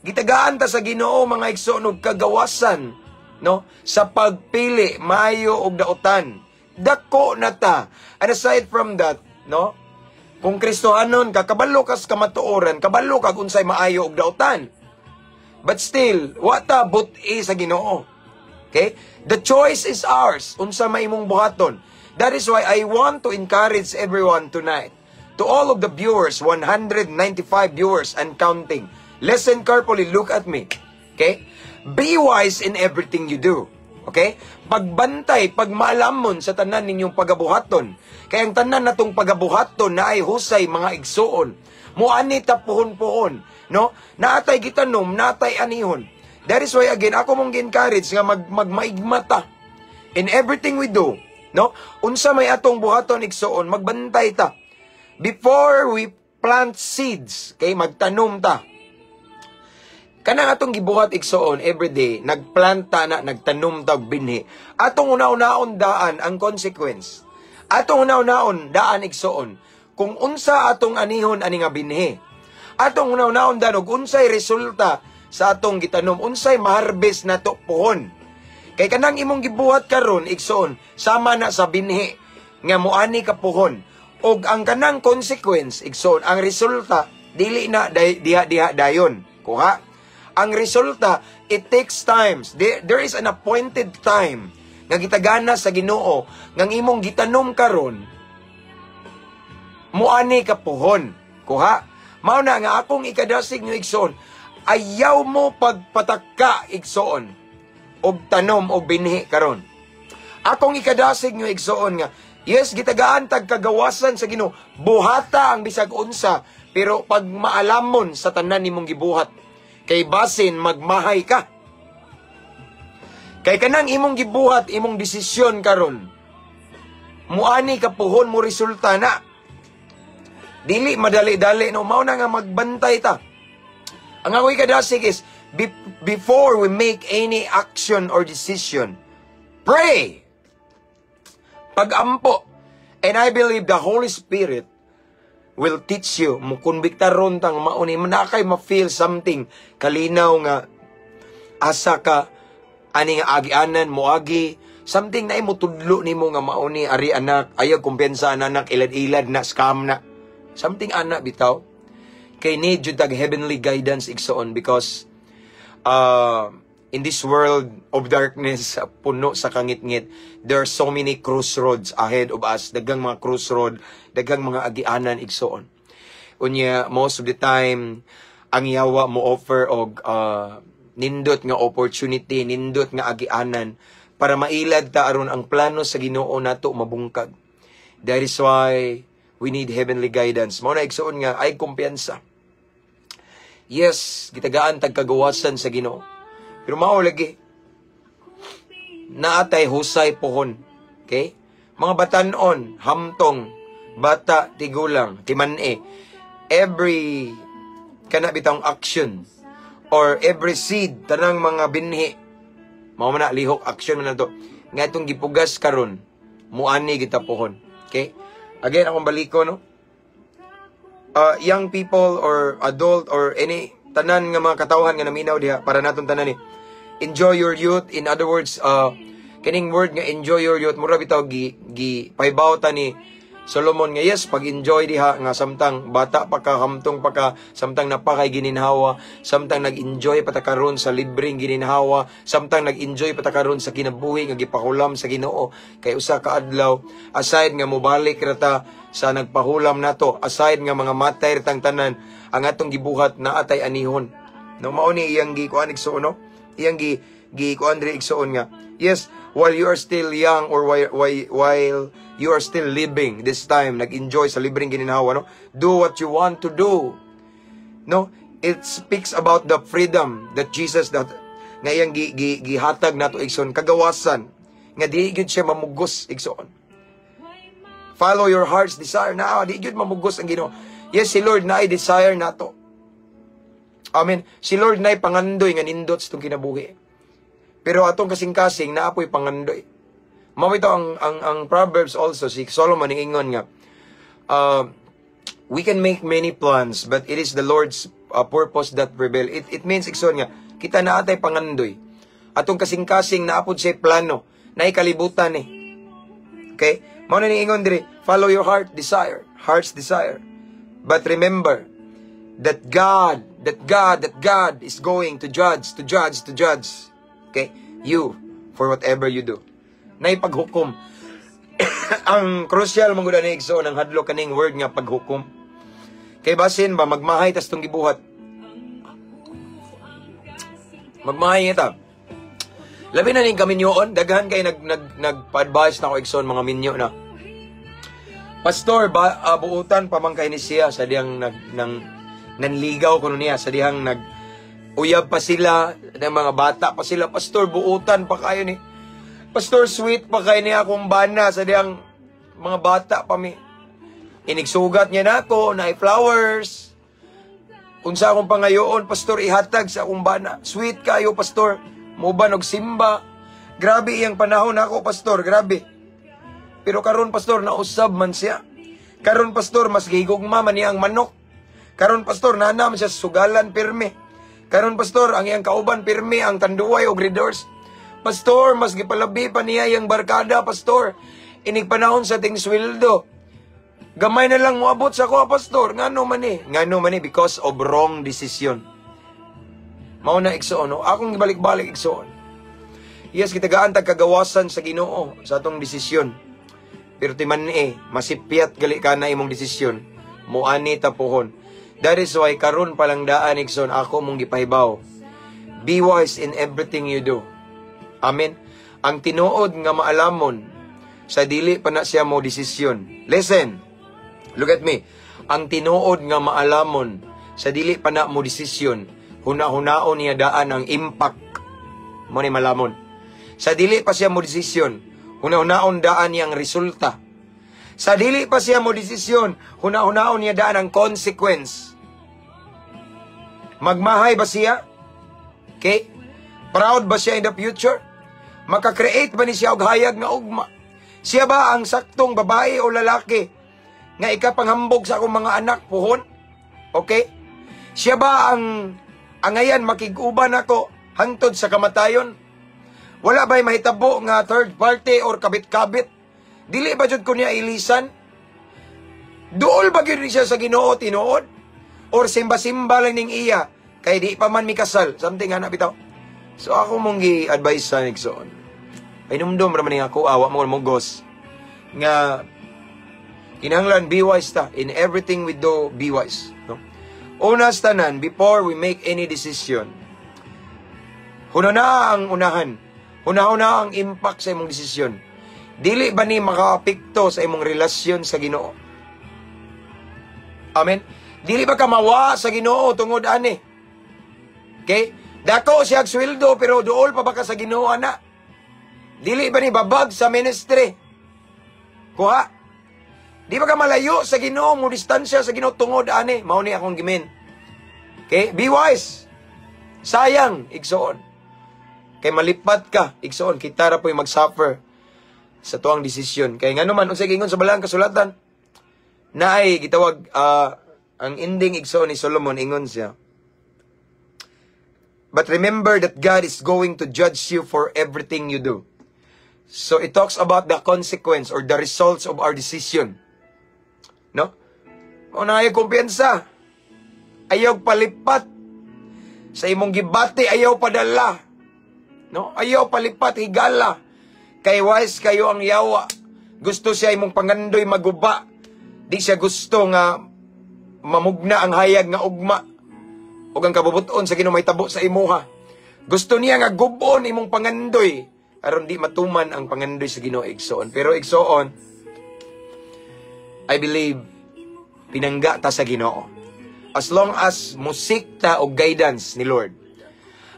gitagaan ta sa Ginoo mga igsoon og kagawasan, no? Sa pagpili maayo og dautan. Dako na ta. And aside from that, no? Kung Kristohanon ka, kabalo kas kamatuoran, kabalo kag unsay maayo og dautan. But still, wata buti sa Ginoo. Okay? The choice is ours. Unsa may imong buhaton. That is why I want to encourage everyone tonight. To all of the viewers, 195 viewers and counting. Listen carefully, look at me. Okay? Be wise in everything you do. Okay? Pagbantay, pagmaalamon sa tanan ninyong pagabuhaton. Kaya ang tanan natong pagabuhaton na ay husay mga igsoon. Muani tapuhon-puhon. No? Naatay gitanom, naatay anihon. That is why again, ako mong encourage nga magmaigmata in everything we do. No? Unsa may atong buhaton igsoon, magbantay ta. Before we plant seeds, kay magtanom ta. Kanang atong gibuhat igsoon everyday, nagplanta na, nagtanom ta og binhi. Atong una-unaon daan ang consequence. Atong una-unaon daan igsoon kung unsa atong anihon ani nga binhi. Atong una-unaon daan og unsay resulta sa atong gitanom, unsay maharbes nato pohon. Kay kanang imong gibuhat karon igsoon, sama na sa binhi nga moani ka pohon. Og ang kanang consequence igsoon, ang resulta dili na diha dayon. Kuha. Ang resulta, it takes times. There is an appointed time nga gitagana sa Ginoo nga imong gitanom karon muani ka pohon. Kuha. Mao na nga akong ikadasig nyo igsoon, ayaw mo pagpatakka igsoon og tanom og binhi karon. Akong ikadasig nyo igsoon nga, yes, gitagaan tag kagawasan sa Ginoo, buhata ang bisag unsa, pero pag maalamon sa tanan nimong gibuhat. Kay basin magmahay ka. Kay kanang imong gibuhat, imong desisyon karon. Muani ka puhon mo resulta na. Dili madali-dali no, mao na nga magbantay ta. Ang ako'y kadasig is before we make any action or decision, pray. Pag-ampo. And I believe the Holy Spirit will teach you, mukonbikta ron tang mauni, manakay ma-feel something, kalinaw nga, asa ka, ani nga agianan, moagi, something na imutudlo ni mo nga mauni, ari anak, ayaw kumpensa anak, ilad-ilad na, scam na. Something anak bitaw. Kay need you tag heavenly guidance igsoon because in this world of darkness, puno sa kangit-ngit, there are so many crossroads ahead of us. Daghang mga crossroad, daghang mga agianan igsoon. Unya, most of the time, ang yawa mo offer og nindot nga opportunity, nindot nga agianan para mailad ta aron ang plano sa Ginoo nato mabungkag. That is why we need heavenly guidance. Mao na igsoon nga ay kumpiyansa. Yes, gitagaan tag kagawasan sa Ginoo. Pero mao lagi naatay husay pohon. Okay? Mga batanon, hamtong, bata, tigulang, timan-e. Every kana bitang action or every seed tanang mga binhi. Mao man na lihok action man na to. Nga itong gipugas karon, muani kita pohon. Okay? Again, akong baliko, no? Young people or adult or any tanan nga mga katawhan nga naminaw diha para naton tanan ni. Enjoy your youth. In other words, kining word nga enjoy your youth, mura bitaw gi paibaw ta ni Solomon nga yes, pag-enjoy diha nga samtang bata pa ka, hamtong pa ka, samtang napakay gininhawa, samtang nag-enjoy pa ta karon sa libreng gininhawa, samtang nag-enjoy pa ta karon sa kinabuhi nga gipahulam sa Ginoo. Kay usa ka adlaw, aside nga mobalik ra ta sa nagpahulam nato, aside nga mga matay ratang tanan, ang atong gibuhat na atay anihon. No mao ni iyang gikuan igsoon, no? Iyang gikuan diri igsoon nga. Yes, while you are still young or while you are still living this time, nag-enjoy sa libreng gininhawa, no? Do what you want to do. No? It speaks about the freedom that Jesus that nga iyang gihatag nato igsoon, kagawasan nga di gyud siya mamugos igsoon. Follow your heart's desire. Na di gyud mamugos ang Ginoo. Yes, si Lord na ay desire nato. Amen. Si Lord na ay pangandoy nga nindot sa itong kinabuhi. Pero atong kasing-kasing naapoy pangandoy. Mawito ang Proverbs also, si Solomon ingon nga, we can make many plans, but it is the Lord's purpose that prevail. It means, ikson nga, kita na atay pangandoy. Atong kasing-kasing naapod siya plano, na ikalibutan eh. Okay? Mao na ingon diri, follow your heart's desire. But remember, that God is going to judge. Okay? You, for whatever you do. Na ipaghukom. Ang crucial mangguda ni igsoon ang hadlok kaning word nga paghukom. Kay basin ba magmahay tas tong gibuhat. Magmahay ita. Labi na ning kaminyoon, daghan kay nagpa-advise na ko igsoon mga minyo na. Pastor, buutan pa man kay ni siya sa diyang nanligaw kuno niya, sa diyang uyab pa sila, ng mga bata pa sila. Pastor, buutan pa kayo ni. Pastor, sweet pa kayo niya akong bana sa diyang mga bata pa mi. Inigsugat niya na ako, na flowers. Kung sa akong pangayoon, Pastor, ihatag sa akong bana. Sweet kayo, Pastor. Muban og simba. Grabe iyang panahon ako, Pastor. Grabe. Pero karon Pastor, nausab man siya. Karon Pastor, mas gigugma man niya ang manok. Karon Pastor, nanam siya sugalan pirme. Karon Pastor, ang iyang kauban pirme, ang tanduay og readers. Pastor, mas gipalabi pa niya yung barkada, Pastor. Inig panahon sa ting sweldo. Gamay na lang moabot sa ko, Pastor. Ngano man ni, because of wrong decision. Mao na igsoon, no? Akong ibalik-balik igsoon. Yes, kitagaan tag kagawasan sa Ginoo sa atong desisyon. Pero timan masipyat gali ka na imong desisyon. Muani ta pohon. That is why karon palang daan igsoon ako mong gipahibaw. Be wise in everything you do. Amen. Ang tinuod nga maalamon sa dili pa na siya mo desisyon. Listen. Look at me. Ang tinuod nga maalamon sa dili pa na mo desisyon. huna-hunaon niya daan ang impact mo ni malamon. Sa dili pa siya mo desisyon, huna-hunaon daan niyang resulta. Sa dili pa siya mo desisyon, huna-hunaon niya daan ang consequence. Magmahay ba siya? Okay? Proud ba siya in the future? Maka-create ba ni siya og hayag nga ugma? Siya ba ang saktong babae o lalaki nga ikapanghambog sa akong mga anak puhon? Okay? Siya ba ang angayan makig-uban ako hangtod sa kamatayon? Wala ba'y mahitabo nga third party or kabit-kabit? Dili ba jud ko niya ilisan? Duol ba gyud siya sa Ginoo tinuod? Or simba-simba lang ning iya kay di pa man mikasal? Something ana bitaw. So ako mong gi-advise sa nigsoon. Ay numdum ra man ning ako awa mo mugos nga kinahanglan be wise ta in everything we do, be wise, no? Una sa tanan, before we make any decision, hunana ang unahan. Hunahuna ang impact sa imong desisyon. Dili ba ni makaapekto sa imong relasyon sa Ginoo? Amen? Dili ba ka mawa sa Ginoo tungod ani? Okay? Dako siya sweldo pero duol pa ba ka sa Ginoo ana? Dili ba ni babag sa ministry? Kuha? Di ba ka malayo sa Ginoo, mo distansya sa Ginoo tungod ani? Mao ni akong gimen. Okay? Be wise. Sayang, igsoon. Kay malipat ka, igsoon, kita ra po'y mag-suffer sa tuang desisyon. Kay nga naman, unsay gingon sa balang kasulatan, na ay gitawag, ang ending igsoon ni Solomon, ingon siya, but remember that God is going to judge you for everything you do. So it talks about the consequence or the results of our decision. No? Una ayaw kumpiyansa. Ayaw palipat. Sa imong gibati, ayaw padala. No? Ayaw palipat, higala. Kay wise kayo ang yawa. Gusto siya imong pangandoy maguba. Di siya gusto nga mamugna ang hayag nga ugma. O ang kabubuton sa Ginoo may tabo sa imuha. Gusto niya nga gubon imong pangandoy. Aron di matuman ang pangandoy sa Ginoo igsoon. Pero igsoon, I believe, pinangga ta sa Ginoo. As long as musik ta o guidance ni Lord.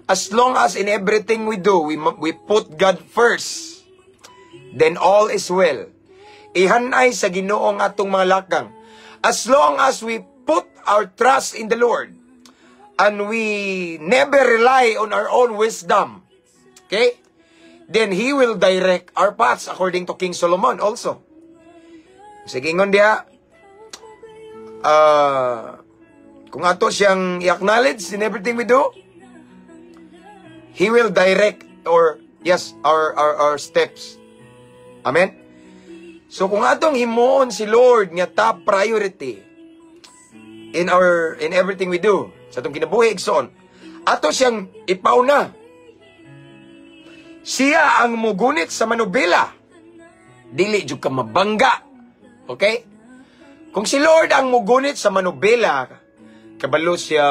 As long as in everything we do, we put God first, then all is well. Ihanay sa Ginoo ang atong mga lakang. As long as we put our trust in the Lord, and we never rely on our own wisdom, okay? Then He will direct our paths according to King Solomon also. Sige ngon dia, kung ato siyang i-acknowledge in everything we do, He will direct our steps. Amen? So kung atong himuon si Lord nga top priority in everything we do, sa atong kinabuhi igsoon, ato siyang ipauna. Siya ang mugunit sa manubela. Dili jud ka mabangga. Okay? Kung si Lord ang mugunit sa manubela, kabalo siya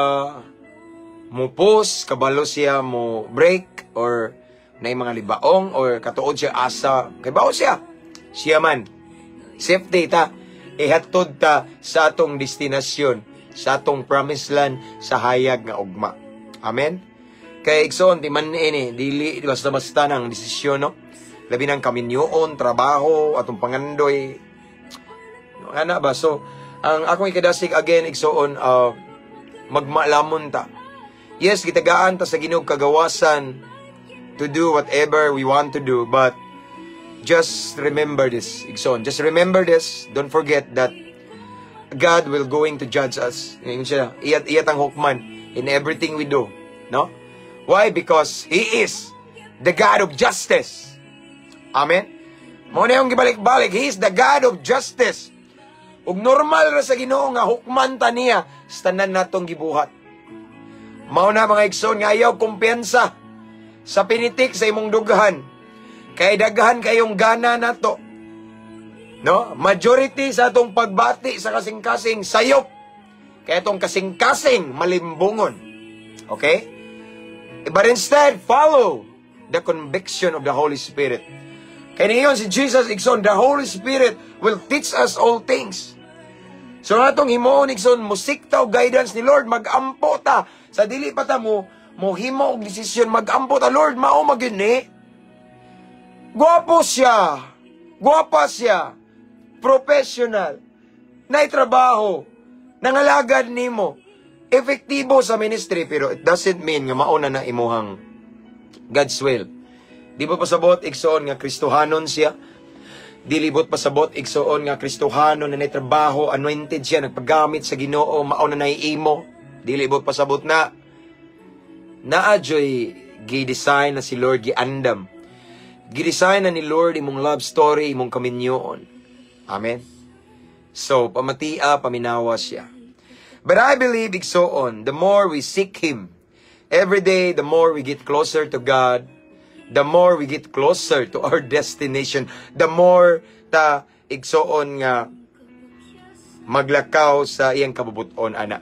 mo pause, kabalo siya mo break, or na mga libaong, or katuod siya asa, kabaw siya. Siya man. Safety ta. Ihatod ta sa atong destinasyon, sa atong promised land, sa hayag nga ugma. Amen? Kaya igsoon, di man ini, dili basta-basta ng desisyon, no? Labi ng kaminyoon, trabaho, atong pangandoy. No, ana ba? So, ang akong ikadasig again, igsoon, magmalamon ta. Yes, gitagaan ta sa Ginoo kagawasan to do whatever we want to do, but just remember this, igsoon. Just remember this. Don't forget that God will going to judge us. Iyat ang hukman in everything we do. No? Why? Because He is the God of justice. Amen? Muna yung gibalik-balik. He is the God of justice. Ug normal ra sa Ginoo nga hukman ta niya sa tanan natong gibuhat. Mao na mga igsoon nga ayaw kumpiyansa sa pinitik sa imong dughan. Kay daghan kayong gana nato. No? Majority sa atong pagbati sa kasing-kasing sayop. Kaya itong kasing-kasing malimbungon. Okay? But instead, follow the conviction of the Holy Spirit. Kaya niyon si Jesus, igsoon, the Holy Spirit will teach us all things. So natong himuon, igsoon, musik ta o guidance ni Lord, mag-ampo ta Sa dili pa ta mo himo og desisyon mag-ampo ta Lord, mao magini. Gwapo siya. Gwapa siya. Professional. Nay trabaho. Nangalagad nimo. Efektibo sa ministry, pero it doesn't mean nga mauna na imuhang God's will. Di ba pasabot igsoon nga Kristohanon siya? Dilibot pasabot igsoon nga Kristohanon na trabaho, anointed siya, nagpagamit sa Ginoo, mauna na iimo. Dilibot pasabot na naadyoy gi-design na si Lord giandam. Gi-design na ni Lord imong love story, imong kaminyoon. Amen. So, pamatia, paminawa siya. But I believe igsoon, the more we seek Him, every day, the more we get closer to God, the more we get closer to our destination, the more ta igsoon nga maglakaw sa iyang kabubuton, ana.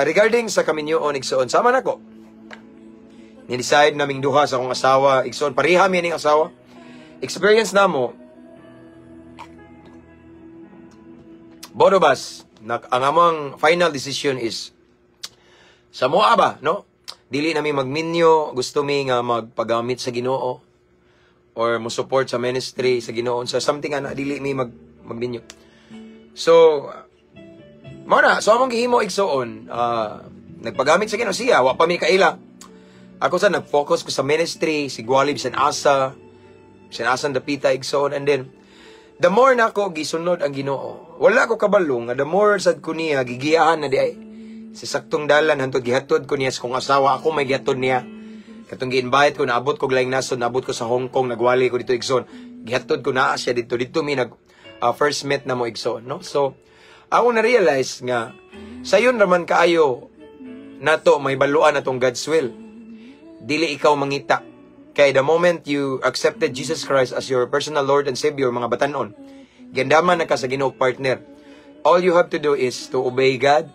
Regarding sa kaminyoon, igsoon, sama na ko. Ni-decide naming duha sa akong asawa, igsoon, pariham yan yung asawa. Experience na mo, both of us, ang among final decision is, sa moa ba, no? Dili nami magminyo, gusto mi nga magpagamit sa Ginoo or mo support sa ministry sa Ginoo, so something ana dili mi magminyo. So mara, so among gihimo igsoon, nagpagamit sa Ginoo siya, wa pa mi kaila. Ako sa nag-focus ko sa ministry, si Gwalib San Asa dapita igsoon, and then the more na ako gisunod ang Ginoo, wala ko kabalo nga the more sad ko niya gigiyahan na di ay sa saktong dalan hantod gihatod ko niya sa kong asawa, ako may gihatod niya. Katong gi-invite ko, naabot ko glayng nasod, naabot ko sa Hong Kong, nagwali ko dito igsoon. Gihatod ko na siya dito mi nag first met na mo igsoon, no? So ako na realize nga sayon raman kaayo nato may baluan atong God's will. Dili ikaw mangita. Kay the moment you accepted Jesus Christ as your personal Lord and Savior, mga batanon, gandaman na ka sa Ginoo partner. All you have to do is to obey God.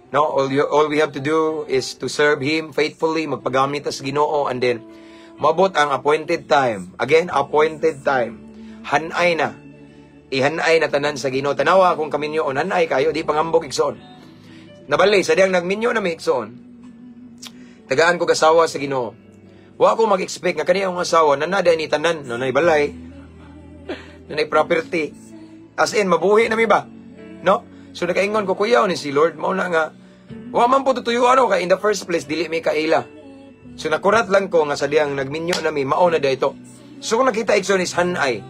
No, all we have to do is to serve Him faithfully, magpagamit sa Ginoo, and then mabot ang appointed time. Again, appointed time. Hanay na. Ihanay na tanan sa Ginoo. Tanawa kung kaminyoon, hanay kayo, di pangambok igsoon. Nabali, sa diyang nagminyo na may igsoon. Tagaan ko kasawa sa Ginoo. Wa ko mag-expect nga kaniyang asawa na nada ni tanan, nanay balay, nanay property. As in, mabuhi na mi ba? No? So nakaingon ko, kuya ni si Lord, mauna nga, wa man po tutuyuan ako, kaya in the first place, dili may kaila. So nakurat lang ko nga sa diyang nagminyo na mi, mauna da ito. So kung nakita ikson is hanay.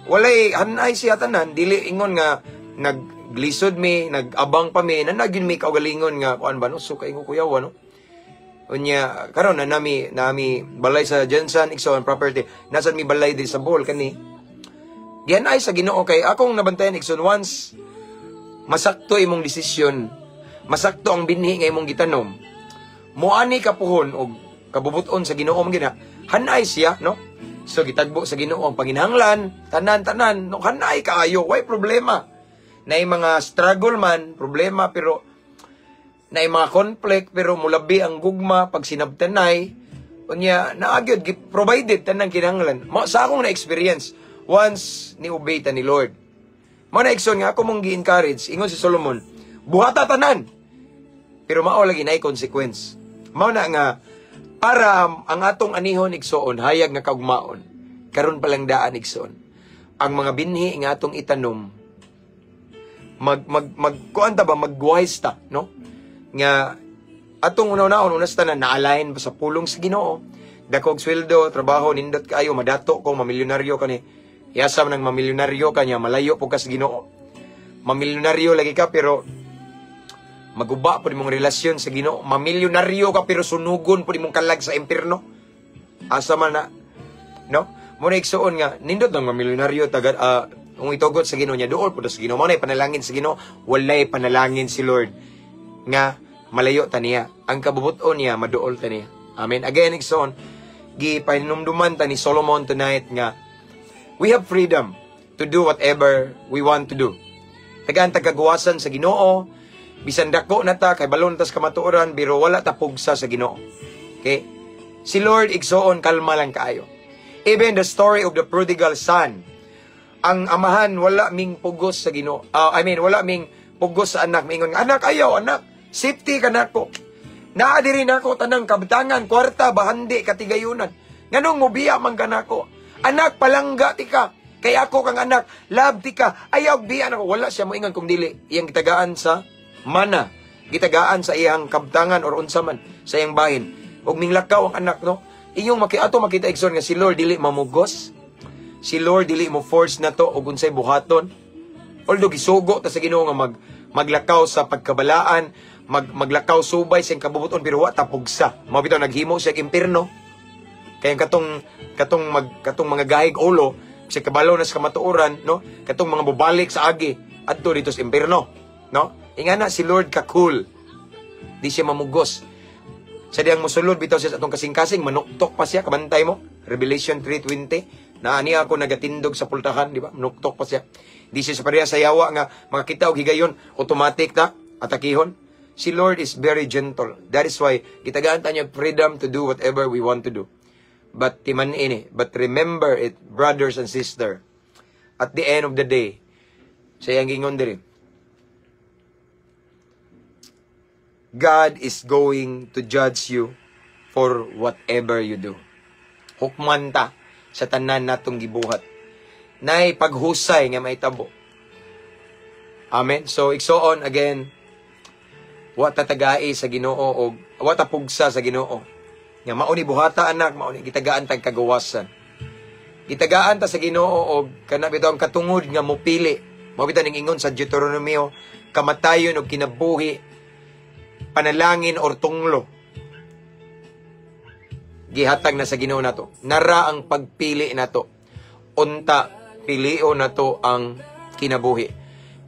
Walay hanay siya tanan, dili ingon nga, naglisod mi, nagabang pa mi, nanagin mi kaugalingon nga, kuan ba no? So kaingon kuya, no? Unya, karon na nami balay sa Jensen, ikson, property, nasan mi balay din sa Bohol, kani. Gihanay sa Ginoo kay akong nabantayan ikson once, masakto imong desisyon, masakto ang binhi nga imong gitanom, muani kapuhon og kabubuton sa Ginoo man gina, hanay siya, no? So gitagbo sa Ginoo ang panginahanglan, tanan no, hanay kaayo, way problema. Nay mga struggle man, problema, pero nay mga conflict, pero mulabi ang gugma pag sinabtanay, unya naagyod provided tanang kinahanglan. Sa akong na-experience once ni obey ta ni Lord. Mana ikson nga ako mong gi-encourage, ingon si Solomon, buhata tanan. Pero mao lagi na consequence. Mao na nga para ang atong anihon igsoon hayag nga kaugmaon. Karon pa lang daan igsoon. Ang mga binhi nga atong itanom kuan ta ba mag-wise ta, no? Nga atong unaw-unas tanan na-align sa pulong sa Ginoo. Dakog sweldo, trabaho nindot kayo, madato ko, mamilyonaryo kani. Yasam nang mamilyonaryo kanya, malayo po ka sa Ginoo. Mamilyonaryo lagi ka, pero maguba po mong relasyon sa Ginoo. Mamilyonaryo ka, pero sunugon po mong kalag sa impierno. Asa man na, no? Muna iksoon nga, nindot ng mamilyonaryo, tagad, kung itugot sa Ginoo niya, dool po sa Ginoo. Muna panalangin sa Ginoo, walay panalangin si Lord. Nga, malayo ta niya. Ang kabubuton niya, maduol ta niya. Amen. Again, iksoon, gipahinumduman ta ni Solomon tonight nga, we have freedom to do whatever we want to do. Tagaan tagagawasan sa Ginoo, bisan dako na ta, kay balon tas kamatuoran, biro wala ta pugsa sa Ginoo. Okay? Si Lord, igsoon, kalma lang kaayo. Even the story of the prodigal son, ang amahan, wala ming pugos sa Ginoo. Wala ming pugos sa anak. Mingon, anak, ayaw, anak. Safety ka nako. Naa diri nako tanang kabtangan, kwarta, bahandi, katigayunan. Nganong mobiya man ka nako. Anak, palangga ti ka. Kaya ako kang anak, love ti ka. Ayaw biya nako. Wala siya moingan kung dili. Iyang gitagaan sa mana. Gitagaan sa iyang kabtangan or unsaman sa iyang bahin. Ug minglakaw ang anak, no? Inyong makita igsoon nga si Lord dili mamugos. Si Lord dili mo force na to ug unsay buhaton. Although gisugo ta sa Ginoo nga maglakaw sa pagkabalaan, maglakaw subay sa kabubuton pero wa ta pugsa. Mao bitaw naghimo siya og impierno. Kaya katong mga gahig ulo sa kabalo na sa kamatuoran, no? Katong mga bubalik sa agi adto dito sa impierno, no? Ingana si Lord ka cool. Di siya mamugos. Sa diyang musulod bitaw siya sa atong kasing-kasing, manuktok pa siya, kabantay mo. Revelation 3:20. Na ani ako nagatindog sa pultahan, di ba? Manuktok pa siya. Di siya sa pareha sa yawa nga makakita og higayon, automatic ta atakihon. Si Lord is very gentle. That is why gitagaan ta niya freedom to do whatever we want to do. But timan ini, but remember it, brothers and sisters. At the end of the day, sa iyang gingon diri, God is going to judge you for whatever you do. Hukman ta sa tanan natong gibuhat. Nay paghusay nga mahitabo. Amen. So igsoon again, wa ta tagai sa Ginoo og wa ta pugsa sa Ginoo. Nga mao ni buhata anak, mao ni gitagaan tag kagawasan. Gitagaan ta sa Ginoo og kana bitaw ang katungod nga mopili. Mao bitaw ning ingon sa Deuteronomio, kamatayon og kinabuhi, panalangin or tunglo. Gihatag na sa Ginoo nato. Nara ang pagpili nato. Unta, pilio nato ang kinabuhi.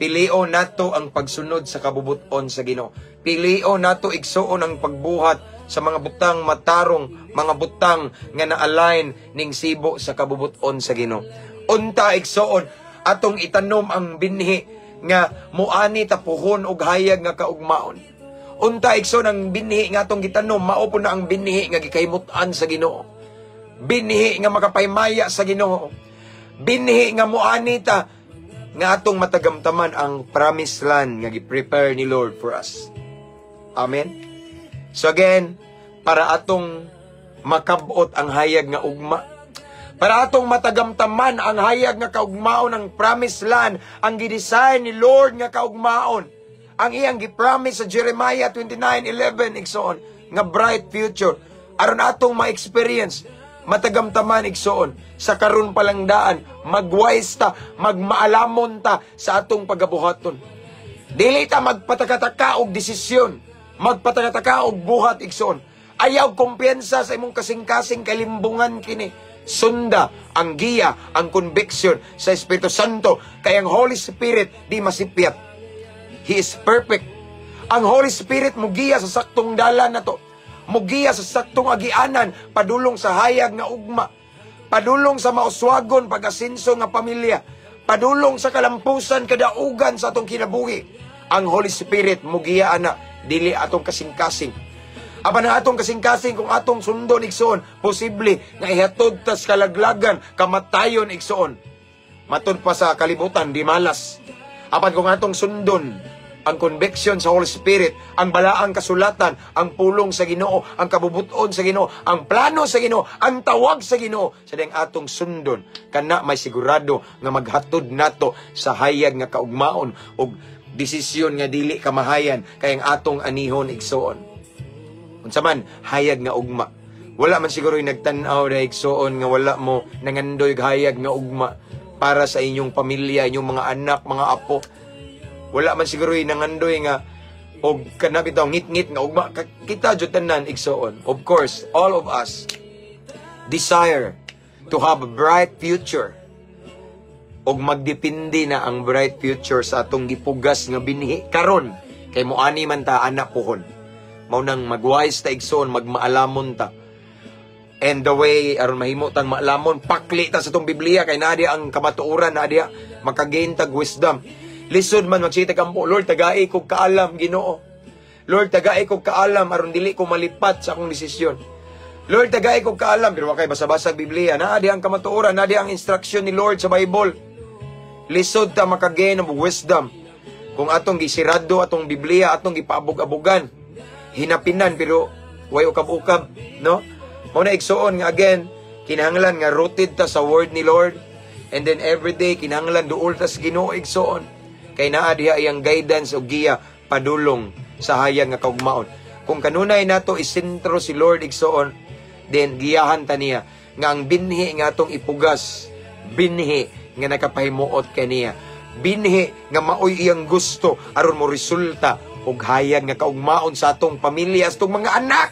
Pilio nato ang pagsunod sa kabubuton sa Ginoo. Pilio nato igsuon ang pagbuhat sa mga butang matarong, mga butang nga na-align ning sibo sa kabubuton sa Ginoo. Unta igsuon atong itanom ang binhi nga muani tapuhon og hayag nga kaugmaon. Unta igsoon ang binhi nga atong gitanom, mao po na ang binhi nga gikaymutan sa Ginoo. Binhi nga makapaymaya sa Ginoo. Binhi nga muani ta nga atong matagamtaman ang promised land nga gi-prepare ni Lord for us. Amen. So again, para atong makabot ang hayag nga ugma, para atong matagamtaman ang hayag nga kaugmaon ng promised land, ang gidesign ni Lord nga kaugmaon, ang iyang gipromise sa Jeremiah 29:11 igsoon nga bright future aron atong ma-experience, matagamtaman igsoon sa karon palang daan, magwise ta, magmaalamon ta sa atong pagabuhaton. Dili ta magpatakataka og desisyon, magpatakataka og buhat igsoon. Ayaw kumpiyansa sa imong kasing-kasing kalimbungan kini. Sunda ang giya, ang conviction sa Espiritu Santo, kay ang Holy Spirit di masipyat. He is perfect. Ang Holy Spirit mugiya sa saktong dalan na to. Mugiya sa saktong agianan, padulong sa hayag nga ugma. Padulong sa mauswagon pag-asinso nga pamilya. Padulong sa kalampusan kadaugan sa atong kinabuhi. Ang Holy Spirit mugiya ana, dili atong kasing-kasing. Apan ang atong kasing-kasing kung atong sundon igsoon, posible nga ihatod tas kalaglagan, kamatayon igsoon. Matod pa sa kalibutan, di malas. Apan kung atong sundon ang conviction sa Holy Spirit, ang balaang kasulatan, ang pulong sa Ginoo, ang kabubuton sa Ginoo, ang plano sa Ginoo, ang tawag sa Ginoo, sa ding atong sundon, kana may sigurado nga maghatod nato sa hayag nga kaugmaon og desisyon nga dili kamahayan kay ang atong anihon igsoon. Unsa man hayag nga ugma. Wala man siguro yung nagtan-aw na igsoon nga wala mo nangandoy hayag nga ugma para sa inyong pamilya, inyong mga anak, mga apo. Wala man siguro yung nangandoy nga og kanab ito ngit-ngit nga ugma. Kita jud tanan igsoon. Of course, all of us desire to have a bright future. Og magdepende na ang bright future sa atong gipugas nga binhi karon kay moani man ta anak pohon. Mao nang magwise ta igsoon, magmaalamon ta. And the way aron mahimo tang maalamon, pakli ta sa tong Biblia kay naa ang kamatuoran, naa diha makagain tag wisdom. Lisod man magsita kampo, Lord tagai ko kaalam Ginoo. Lord tagai ko kaalam aron dili ko malipat sa akong desisyon. Lord tagai ko kaalam pero wa kay basa-basa Biblia, naa diha ang kamatuoran, naa diha ang instruction ni Lord sa Bible. Lisod ta makagain og wisdom. Kung atong gisirado atong Biblia, atong gipaabog-abogan, hinapinan pero way ukab-ukab, no? Mao na igsuon nga again, kinahanglan nga rooted ta sa word ni Lord, and then everyday kinahanglan duol ta sa Ginoo igsuon. Kay naa diha iyang guidance o giya padulong sa hayag nga kaugmaon. Kung kanunay nato isentro si Lord igsuon, then giyahan ta niya nga ang binhi nga atong ipugas, binhi nga nakapahimuot kaniya, binhi nga maoy iyang gusto aron mo resulta og hayag nga kaugmaon sa atong pamilya, sa atong mga anak.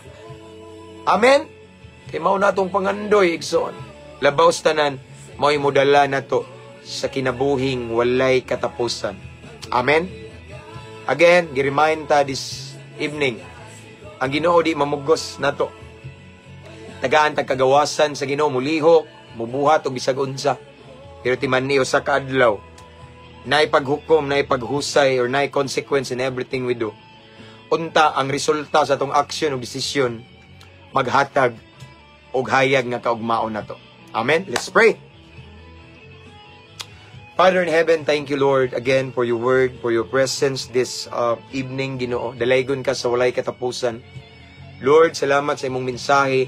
Amen. Kay mao natong pangandoy igsoon. Labaw tanan mao'y modala nato sa kinabuhing walay katapusan. Amen. Again, gi-remind ta this evening, ang Ginoo di mamugos nato. Tagaan tag kagawasan sa Ginoo, mulihok, mubuhat og bisag unsa. Pero timan niyo sa kaadlaw, naay paghukom, naay paghusay, or naay consequence in everything we do. Unta ang resulta sa atong action o desisyon maghatag og hayag nga kaugmaon nato. Amen. Let's pray. Father in heaven, thank you, Lord, again for your word, for your presence this evening, Ginoo. Dalaygon ka sa walay katapusan. Lord, salamat sa imong mensahe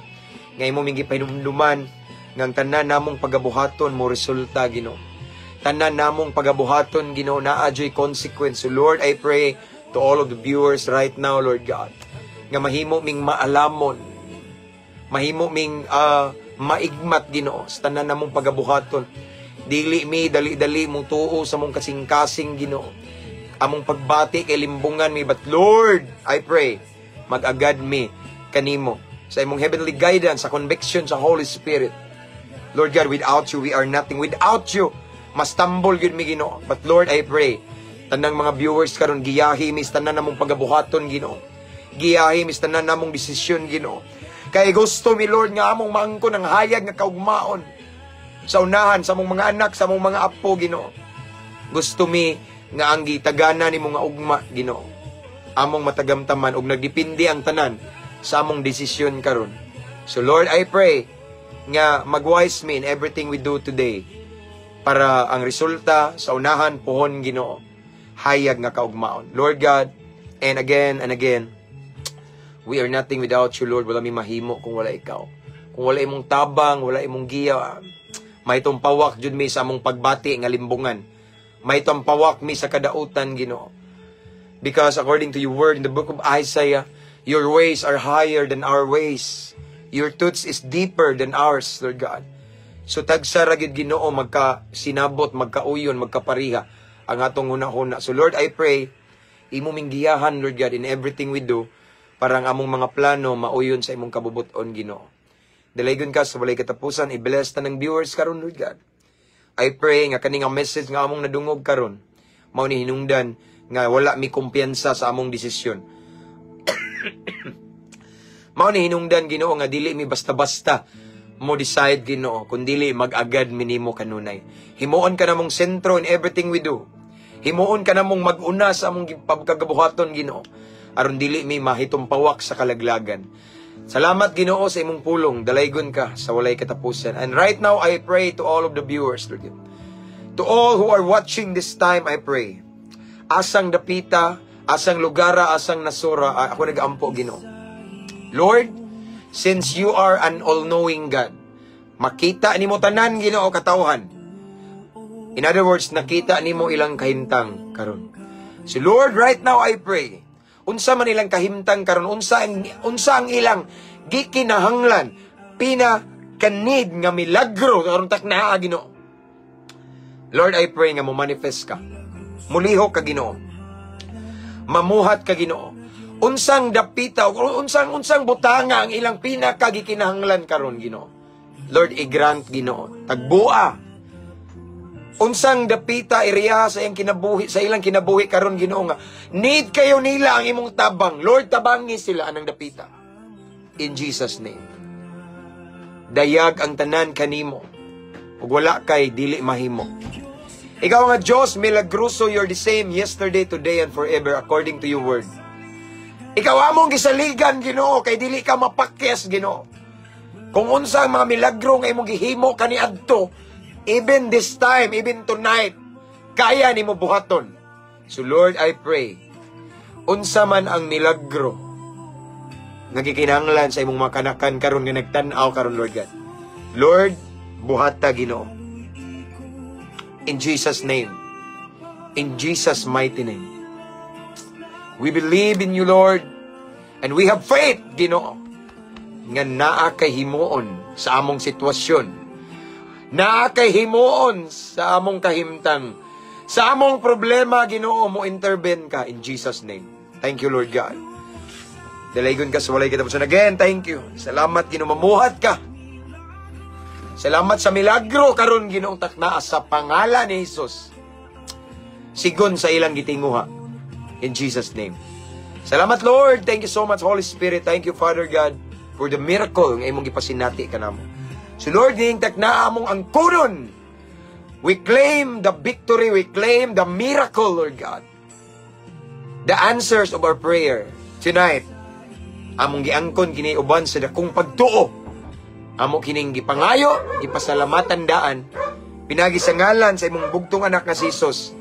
nga imong gipahinumduman nga tanan namong pagabuhaton mo resulta, Ginoo. Tanan namong pagabuhaton, Ginoo, naa adyoy consequence. So Lord, I pray to all of the viewers right now, Lord God, nga mahimo ming maalamon, mahimo ming maigmat, Ginoo, sa tanan namong pagabuhaton. Dili mi dali-dali mong tuo sa mong kasing-kasing, Ginoo. Among pagbati kay limbungan mi, but Lord, I pray mag-agad mi kanimo sa imong heavenly guidance, sa conviction sa Holy Spirit. Lord God, without you we are nothing. Without you mas tambol gyud mi, Ginoo. But Lord, I pray tanang mga viewers karon giyahi mis tanan namong pagabuhaton, Ginoo. Giyahi mis tanan namong desisyon, Ginoo. Kay gusto mi, Lord, nga among maangkon ang hayag nga kaugmaon sa unahan sa among mga anak, sa among mga apo, Ginoo. Gusto mi nga ang gitagana ni mga ugma, Ginoo, among matagamtaman og nagdepende ang tanan sa among desisyon karon. So Lord, I pray nga mag-wise me in everything we do today para ang resulta sa unahan pohon, Ginoo, hayag nga kaugmaon. Lord God, and again, we are nothing without you, Lord. Wala mi mahimo kung wala ikaw. Kung wala imong tabang, wala imong giya, may tumpawak jud mi sa among pagbati nga limbungan. May tumpawak mi sa kadautan, Ginoo. Because according to your word in the book of Isaiah, your ways are higher than our ways. Your thoughts is deeper than ours, Lord God. So tagsara gid, Ginoo, magkasinabot, magkauyon, magkapariha ang atong hunahuna. So Lord, I pray imo ming giyahan, Lord God, in everything we do, para ang among mga plano mauyon sa imong kabubuton, Ginoo. Dalaygon ka sa walay katapusan, i-bless ta ng viewers karon, Lord God. I pray nga kaning message nga among nadungog karon, mao ni hinungdan nga wala mi kumpiyansa sa among desisyon. Mao ni hinungdan, Ginoo, nga dili mi basta-basta mo decide, Ginoo, kundili mag-agad minimo kanunay. Himuon ka namong sentro in everything we do. Himuon ka namong mag-una sa among pagkagabuhaton, Ginoo, aron dili mi mahitumpawak sa kalaglagan. Salamat, Ginoo, sa imong pulong. Dalaygon ka sa walay katapusan. And right now, I pray to all of the viewers, Lord. To all who are watching this time, I pray. Asang dapita, asang lugara, asang nasura, ako nag-ampo, Ginoo. Lord, since you are an all-knowing God, makita nimo tanan, Ginoo, katawhan. In other words, nakita nimo ilang kahimtang karon. So Lord, right now I pray, unsa man ilang kahimtang karon, unsa ang ilang gikinahanglan, pinakanid nga milagro karon tak naa, Ginoo. Lord, I pray nga mo manifest ka. Mulihok ka, Ginoo. Mamuhat ka, Ginoo. Unsang dapita o unsang butanga ang ilang pinakagikinahanglan karon, Ginoo. Lord, i-grant, Ginoo. Tagbua. Unsang dapita iriya sa ilang kinabuhi karon, Ginoo, nga need kayo nila ang imong tabang. Lord, tabangi sila anang dapita. In Jesus name. Dayag ang tanan kanimo. Ug wala kay dili mahimo. Ikaw nga Diyos milagroso, you're the same yesterday, today, and forever according to your word. Ikaw among gisaligan, Ginoo, kay dili ka mapakyas, Ginoo. Kung unsa ang mga milagro nga imong gihimo kaniadto, even this time, even tonight, kaya nimo buhaton. So Lord, I pray, unsa man ang milagro nagikinahanglan sa imong makanakan karon nga nagtan-aw karon, Lord God. Lord, buhata Ginoo. In Jesus' name. In Jesus' mighty name. We believe in you, Lord, and we have faith, Ginoo, nga naa kay himuon sa among sitwasyon. Naa kay himuon sa among kahimtang. Sa among problema, Ginoo, mo intervene ka in Jesus' name. Thank you, Lord God. Dalaygon ka sa walay katapusan. Again, thank you. Salamat, Ginoo, mamuhat ka. Salamat sa milagro karon, Ginoong takna sa pangalan ni Jesus. Sigon sa ilang gitinguha. In Jesus' name. Salamat, Lord. Thank you so much, Holy Spirit. Thank you, Father God, for the miracle nga imong gipasinati ka namo. So, Lord, ning takna among ang kunon. We claim the victory. We claim the miracle, Lord God. The answers of our prayer tonight. Among giangkon kini uban sa dakong pagtuo. Amo kining gipangayo, gipasalamatan daan. Pinagi sa ngalan sa imong bugtong anak nga si Jesus.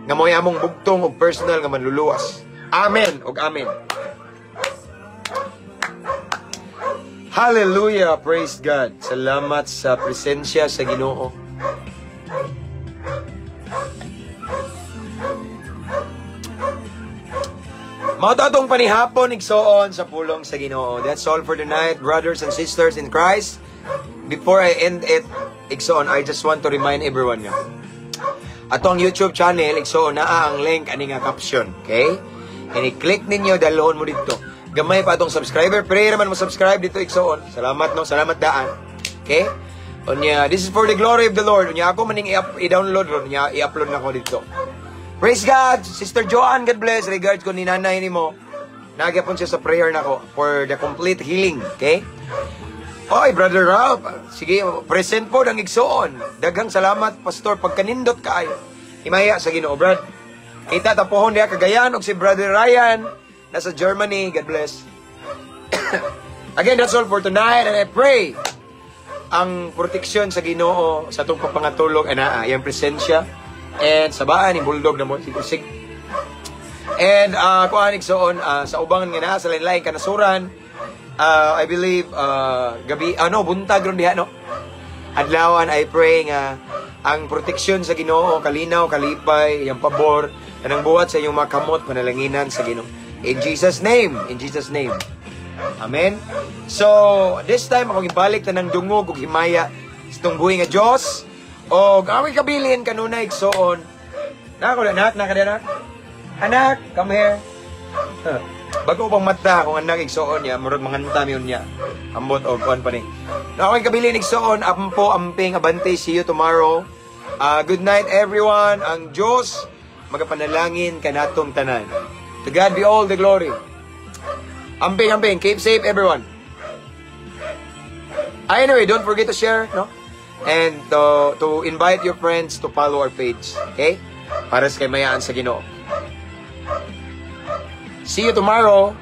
Nga mo'y among bugtong og personal nga manluluwas. Amen og amen. Hallelujah, praise God. Salamat sa presensya sa Ginoo. Matatong panihapon igsoon sa pulong sa Ginoo. That's all for tonight, brothers and sisters in Christ. Before I end it, igsoon, I just want to remind everyone nga. Atong YouTube channel, igsoon naa ang link ani nga caption, okay? And i-click ninyo, dalhon mo dito. Gamay pa atong subscriber, pray naman mo subscribe dito igsoon. Salamat no, salamat daan. Okay? Unya, this is for the glory of the Lord. Unya ako maning i-download ron, unya i-upload na ko dito. Praise God! Sister Joanne, God bless. Regards ko ni nanay ni mo. Nagyapon siya sa prayer na ko for the complete healing. Okay? Oy, Brother Ralph. Sige, present po ng igsoon. Daghang salamat, Pastor. Pagkanindot kaayo. Himaya sa Ginoo, Brad. Kita tapuhon diya Cagayan og si Brother Ryan. Nasa Germany. God bless. Again, that's all for tonight. And I pray ang proteksyon sa Ginoo sa itong papangatulog. Yung presensya. And sabaan, yung bulldog na mo, sig. And kuhaan igsoon, sa ubangan nga na, sa lain-lain kanasuran, I believe, gabi, buntag ron diha, no? Adlawan, I pray nga, ang proteksyon sa Ginoo, kalinaw, kalipay, yung pabor, kanang buhat sa inyong makamot, panalanginan sa Ginoo. In Jesus' name, in Jesus' name. Amen? So, this time, ako ibalik na ng dungog, ug himaya, sa itong buhay nga Diyos, o ako'y kabilin kanunay igsoon. Nako, anak, anak, come here. Bago pang mata kung anak igsoon niya, murag manganta miyon niya. Ambot o kuan pa ni. Ako'y kabilin igsoon, ampo, amping, abante, see you tomorrow. Good night everyone. Ang Diyos magapanalangin kanatong tanan. To God be all the glory. Amping, keep safe everyone. Anyway, don't forget to share, no? And to invite your friends to follow our page. Okay? Para sa kamayaan sa Ginoo. See you tomorrow.